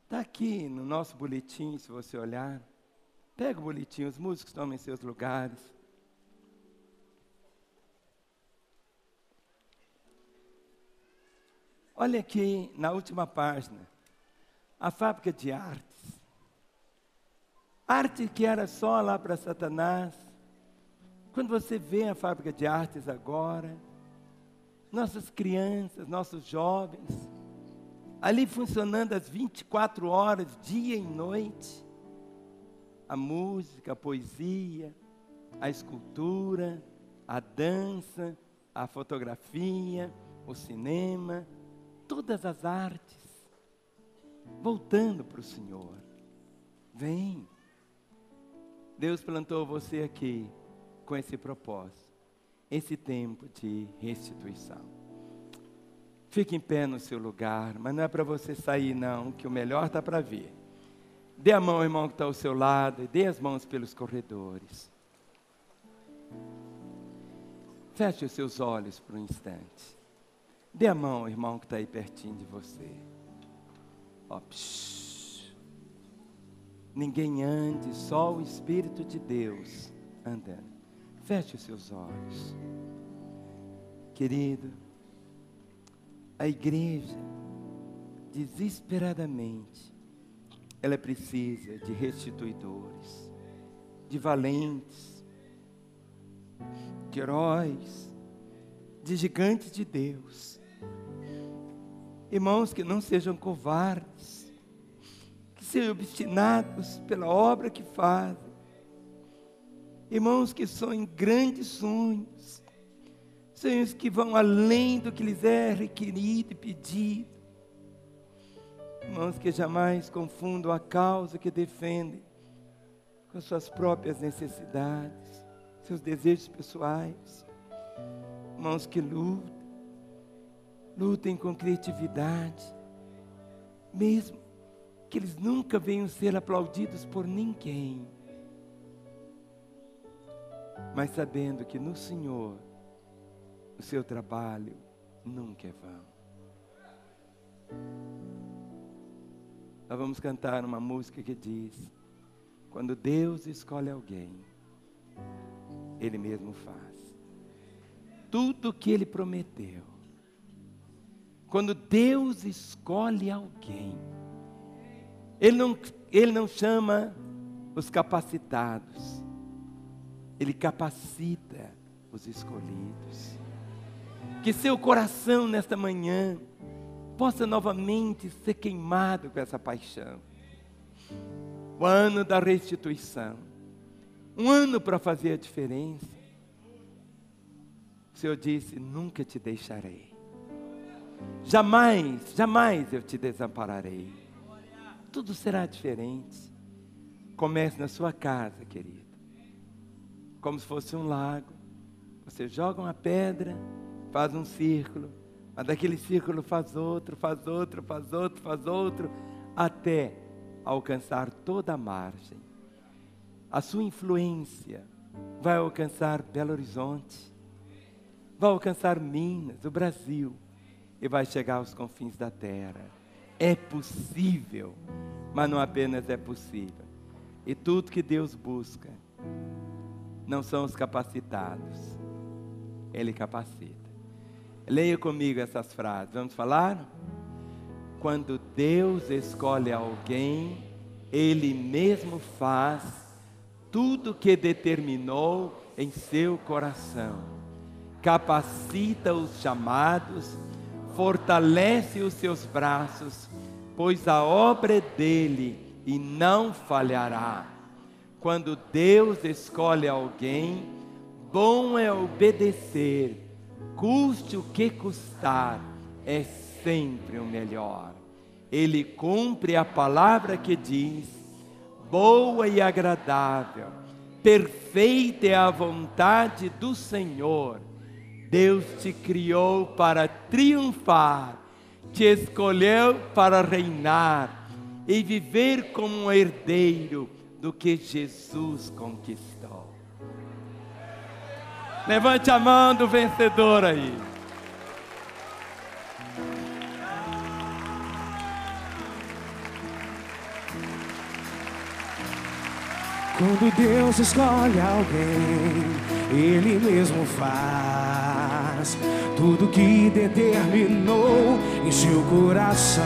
está aqui no nosso boletim, se você olhar. Pega o boletim, os músicos tomem seus lugares. Olha aqui na última página, a fábrica de artes. Arte que era só lá para Satanás. Quando você vê a fábrica de artes agora, nossas crianças, nossos jovens, ali funcionando às 24 horas, dia e noite. A música, a poesia, a escultura, a dança, a fotografia, o cinema, todas as artes, voltando para o Senhor. Vem. Deus plantou você aqui com esse propósito, esse tempo de restituição. Fique em pé no seu lugar, mas não é para você sair não, que o melhor está para vir. Dê a mão ao irmão que está ao seu lado e dê as mãos pelos corredores. Feche os seus olhos por um instante. Dê a mão ao irmão que está aí pertinho de você. Ó, ninguém ande, só o Espírito de Deus andando. Feche os seus olhos. Querido, a igreja, desesperadamente, ela precisa de restituidores, de valentes, de heróis, de gigantes de Deus. Irmãos que não sejam covardes, que sejam obstinados pela obra que fazem. Irmãos que sonham grandes sonhos, sonhos que vão além do que lhes é requerido e pedido. Irmãos, que jamais confundam a causa que defendem com suas próprias necessidades, seus desejos pessoais. Irmãos, que lutem com criatividade, mesmo que eles nunca venham ser aplaudidos por ninguém, mas sabendo que no Senhor o seu trabalho nunca é vão. Nós vamos cantar uma música que diz: quando Deus escolhe alguém, Ele mesmo faz tudo o que Ele prometeu. Quando Deus escolhe alguém, Ele não chama os capacitados, Ele capacita os escolhidos. Que seu coração nesta manhã possa novamente ser queimado com essa paixão. O ano da restituição, um ano para fazer a diferença. O Senhor disse: nunca te deixarei, jamais eu te desampararei. Tudo será diferente. Comece na sua casa, querido, como se fosse um lago. Você joga uma pedra, faz um círculo, mas daquele círculo faz outro, até alcançar toda a margem. A sua influência vai alcançar Belo Horizonte, vai alcançar Minas, o Brasil, e vai chegar aos confins da terra. É possível, mas não apenas é possível. E tudo que Deus busca não são os capacitados, Ele capacita. Leia comigo essas frases, vamos falar? Quando Deus escolhe alguém, Ele mesmo faz tudo o que determinou em seu coração. Capacita os chamados, fortalece os seus braços, pois a obra é dele e não falhará. Quando Deus escolhe alguém, bom é obedecer, custe o que custar, é sempre o melhor. Ele cumpre a palavra que diz: boa e agradável, perfeita é a vontade do Senhor. Deus te criou para triunfar, te escolheu para reinar e viver como um herdeiro do que Jesus conquistou. Levante a mão do vencedor aí. Quando Deus escolhe alguém, Ele mesmo faz tudo que determinou em seu coração.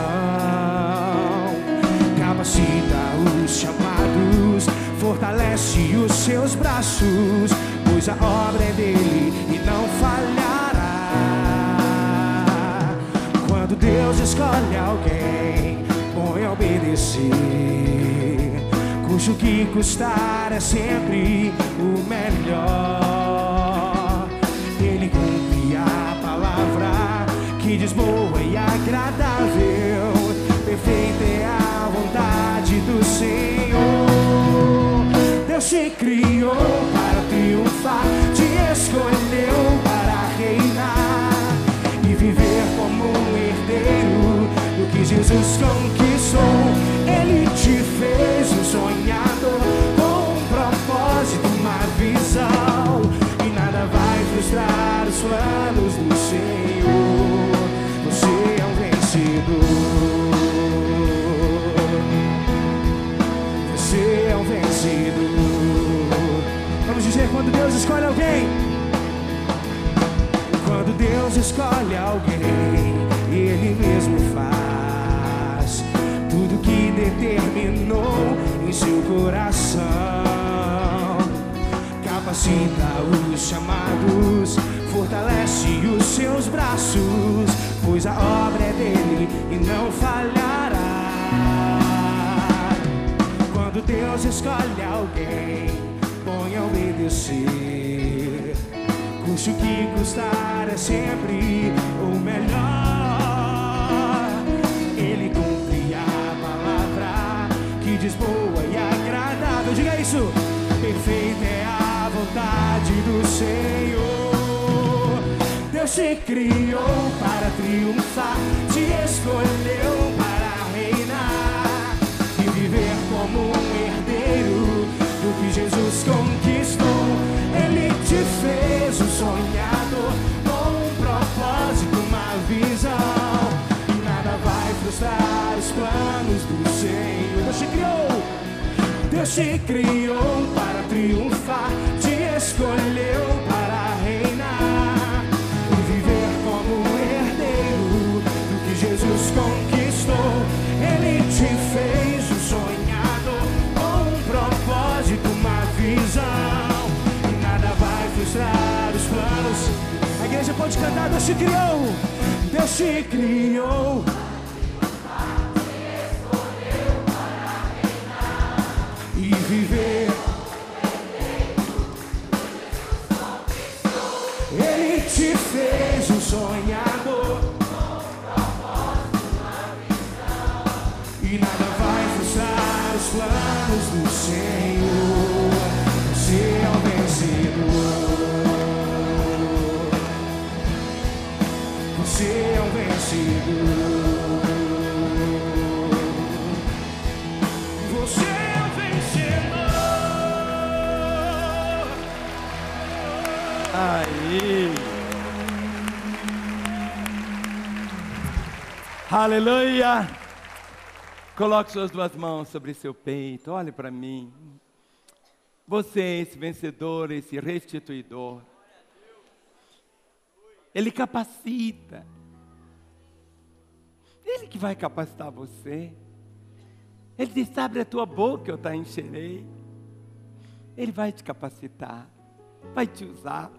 Capacita os chamados, fortalece os seus braços, pois a obra é dele e não falhará. Quando Deus escolhe alguém, bom é obedecer, custe o que custar, é sempre o melhor. Ele cumpre a palavra que diz: boa e agradável, perfeita é a vontade do Senhor. Deus te criou para triunfar, te escolheu para reinar e viver como um herdeiro do que Jesus conquistou. Ele te fez um sonhador com um propósito, uma visão, e nada vai frustrar os planos do Senhor. Você é um vencedor. Você é um vencedor. Vamos dizer: quando Deus escolhe alguém, quando Deus escolhe alguém, Ele mesmo faz tudo que determinou em seu coração. Capacita os chamados, fortalece os seus braços, pois a obra é dele e não falhará. Quando Deus escolhe alguém, põe a obedecer, custe o que custar, é sempre o melhor. Ele cumpre a do Senhor. Deus te criou para triunfar, te escolheu para reinar e viver como um herdeiro do que Jesus conquistou. Ele te fez um sonhador com um propósito, uma visão, e nada vai frustrar os planos do Senhor. Deus te criou para triunfar, te escolheu para reinar e viver como um herdeiro do que Jesus conquistou. Ele te fez um sonhador com um propósito, uma visão, e nada vai frustrar os planos. A igreja pode cantar. Deus te criou, Deus te criou. E viver, Ele te fez um sonhador, e nada vai frustrar os planos do Senhor. Você é o vencedor, você é o vencedor. Aí. Aleluia. Coloque suas duas mãos sobre seu peito. Olhe para mim. Você é esse vencedor, esse restituidor. Ele capacita. Ele que vai capacitar você. Ele diz: abre a tua boca, eu te encherei. Ele vai te capacitar, vai te usar.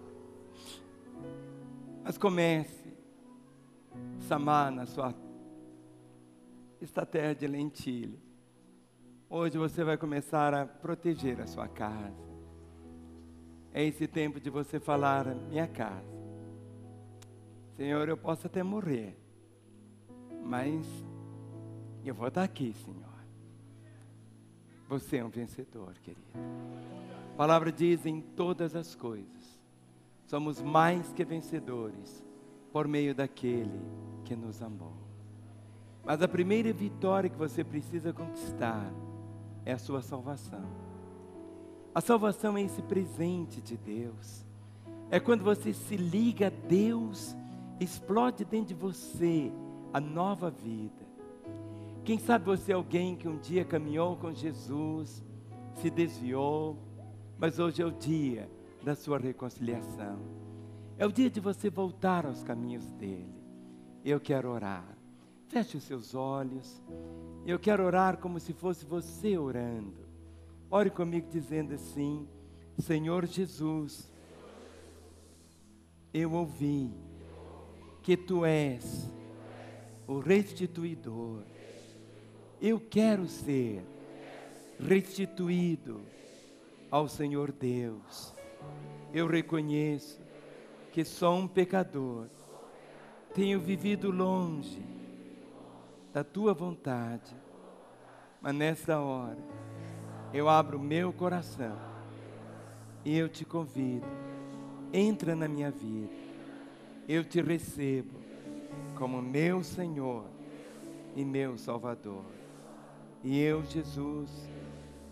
Mas comece a samar na sua terra de lentilha. Hoje você vai começar a proteger a sua casa. É esse tempo de você falar: minha casa, Senhor, eu posso até morrer, mas eu vou estar aqui, Senhor. Você é um vencedor, querido. A palavra diz: em todas as coisas somos mais que vencedores por meio daquele que nos amou. Mas a primeira vitória que você precisa conquistar é a sua salvação. A salvação é esse presente de Deus. É quando você se liga a Deus, explode dentro de você a nova vida. Quem sabe você é alguém que um dia caminhou com Jesus, se desviou, mas hoje é o dia da sua reconciliação. É o dia de você voltar aos caminhos dele. Eu quero orar. Feche os seus olhos. Eu quero orar como se fosse você orando. Ore comigo dizendo assim: Senhor Jesus, eu ouvi que tu és o restituidor. Eu quero ser restituído ao Senhor Deus. Eu reconheço que sou um pecador, tenho vivido longe da tua vontade, mas nessa hora eu abro o meu coração e eu te convido: entra na minha vida. Eu te recebo como meu Senhor e meu Salvador. E eu, Jesus,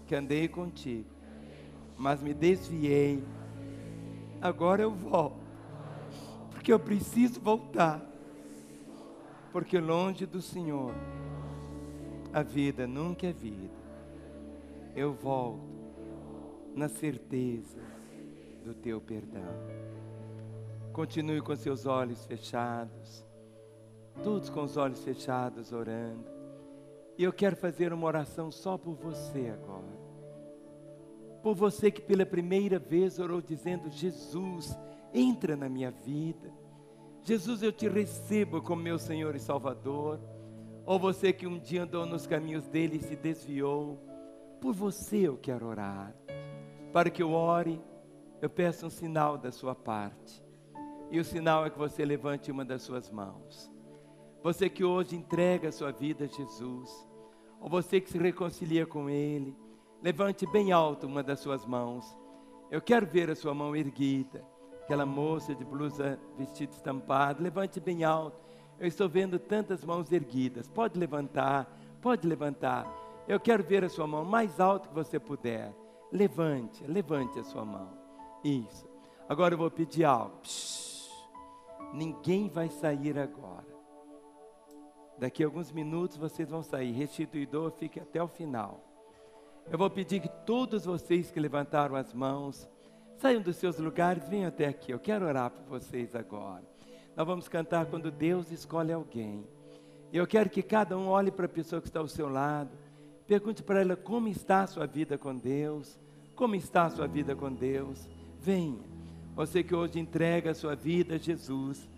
que andei contigo, mas me desviei, agora eu volto, porque eu preciso voltar, porque longe do Senhor a vida nunca é vida. Eu volto na certeza do teu perdão. Continue com seus olhos fechados, todos com os olhos fechados orando. E eu quero fazer uma oração só por você agora. Por você que pela primeira vez orou dizendo: Jesus, entra na minha vida. Jesus, eu te recebo como meu Senhor e Salvador. Ou você que um dia andou nos caminhos dele e se desviou. Por você eu quero orar. Para que eu ore, eu peço um sinal da sua parte. E o sinal é que você levante uma das suas mãos. Você que hoje entrega a sua vida a Jesus, ou você que se reconcilia com Ele, levante bem alto uma das suas mãos. Eu quero ver a sua mão erguida. Aquela moça de blusa, vestido estampado, levante bem alto. Eu estou vendo tantas mãos erguidas. Pode levantar, pode levantar. Eu quero ver a sua mão mais alto que você puder. Levante a sua mão. Isso. Agora eu vou pedir algo. Ninguém vai sair agora. Daqui a alguns minutos vocês vão sair. Restituidor, fique até o final. Eu vou pedir que todos vocês que levantaram as mãos saiam dos seus lugares, venham até aqui. Eu quero orar por vocês agora. Nós vamos cantar quando Deus escolhe alguém. Eu quero que cada um olhe para a pessoa que está ao seu lado. Pergunte para ela como está a sua vida com Deus. Como está a sua vida com Deus? Venha. Você que hoje entrega a sua vida a Jesus.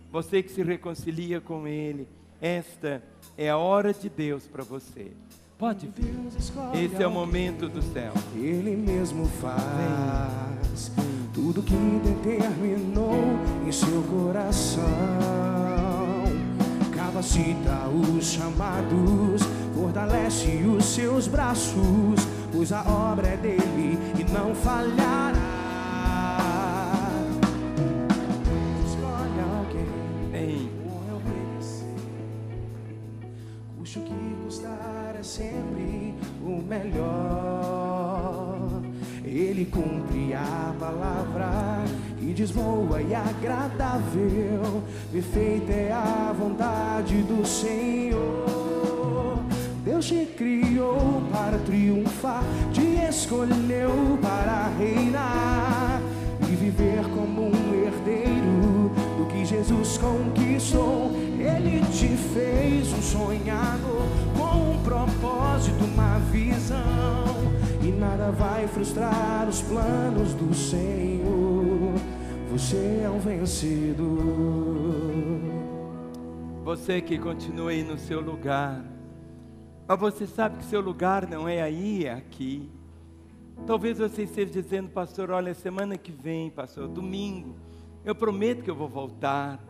Você que se reconcilia com Ele. Esta é a hora de Deus para você. Pode vir. Esse é o momento do céu. Ele mesmo faz tudo que determinou em seu coração. Capacita os chamados, fortalece os seus braços, pois a obra é dele e não falhará. Escolhe alguém, ou obedecer, custe o que custar, é sempre o melhor. Ele cumpre a palavra e diz boa e agradável. Perfeita é a vontade do Senhor. Deus te criou para triunfar, te escolheu para reinar e viver como um herdeiro do que Jesus conquistou. Ele te fez um sonhador com um propósito, uma visão, e nada vai frustrar os planos do Senhor. Você é um vencedor. Você que continua aí no seu lugar, mas você sabe que seu lugar não é aí, é aqui. Talvez você esteja dizendo: pastor, olha, semana que vem, pastor, domingo, eu prometo que eu vou voltar.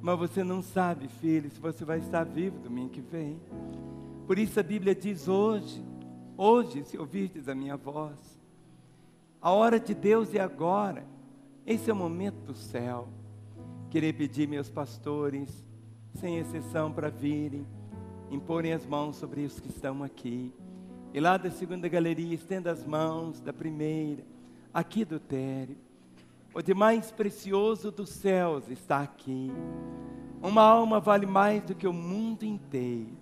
Mas você não sabe, filho, se você vai estar vivo domingo que vem. Por isso a Bíblia diz hoje, se ouvirdes a minha voz, a hora de Deus é agora. Esse é o momento do céu. Queria pedir meus pastores, sem exceção, para virem, imporem as mãos sobre os que estão aqui. E lá da segunda galeria, estenda as mãos da primeira, aqui do térreo. O de mais precioso dos céus está aqui. Uma alma vale mais do que o mundo inteiro.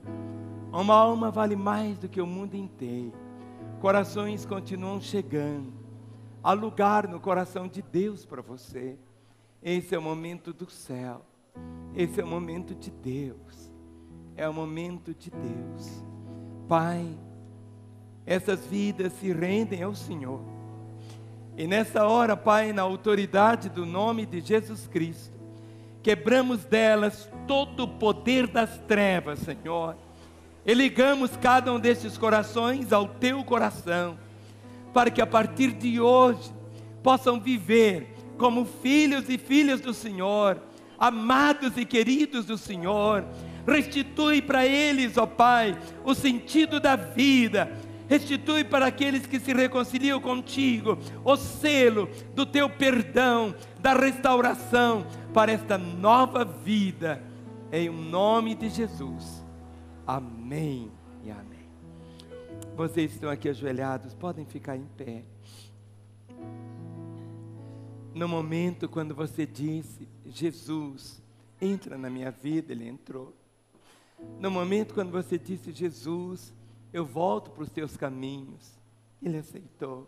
Uma alma vale mais do que o mundo inteiro. Corações continuam chegando. Há lugar no coração de Deus para você. Esse é o momento do céu. Esse é o momento de Deus. É o momento de Deus. Pai, essas vidas se rendem ao Senhor. E nessa hora, Pai, na autoridade do nome de Jesus Cristo, quebramos delas todo o poder das trevas, Senhor. E ligamos cada um desses corações ao Teu coração, para que a partir de hoje possam viver como filhos e filhas do Senhor, amados e queridos do Senhor. Restitui para eles, ó Pai, o sentido da vida. Restitui para aqueles que se reconciliam contigo o selo do Teu perdão, da restauração para esta nova vida, em nome de Jesus. Amém e amém. Vocês que estão aqui ajoelhados, podem ficar em pé. No momento quando você disse: Jesus, entra na minha vida, Ele entrou. No momento quando você disse: Jesus, eu volto para os Teus caminhos, Ele aceitou.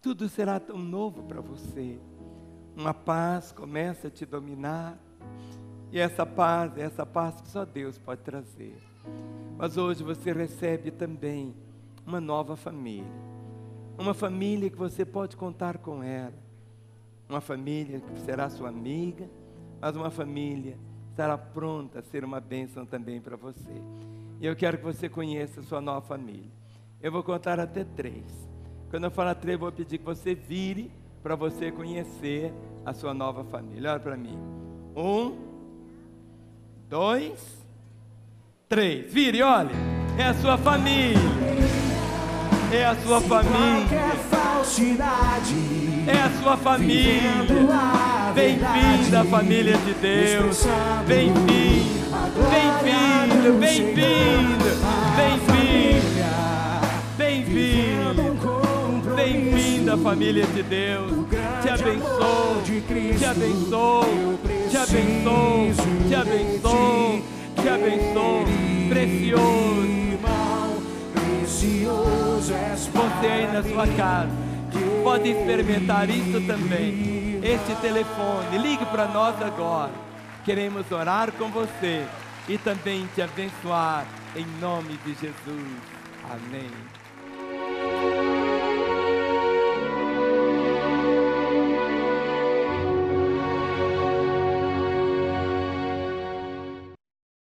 Tudo será tão novo para você. Uma paz começa a te dominar. E essa paz é essa paz que só Deus pode trazer. Mas hoje você recebe também uma nova família. Uma família que você pode contar com ela. Uma família que será sua amiga, mas uma família que estará pronta a ser uma bênção também para você. E eu quero que você conheça a sua nova família. Eu vou contar até 3. Quando eu falar 3, eu vou pedir que você vire para você conhecer a sua nova família. Olha para mim. 1, 2, 3. Vire, olha. É a sua família. É a sua família. falsidade. É a sua família. Bem-vinda à família de Deus. Bem-vindo, bem-vindo, bem-vindo, bem-vindo, bem-vindo, bem-vindo à família de Deus. Te abençoo, te abençoo, te abençoo, te abençoo, te abençoo. Precioso. Você aí na sua casa pode experimentar isso também. Este telefone, ligue para nós agora. Queremos orar com você e também te abençoar em nome de Jesus. Amém.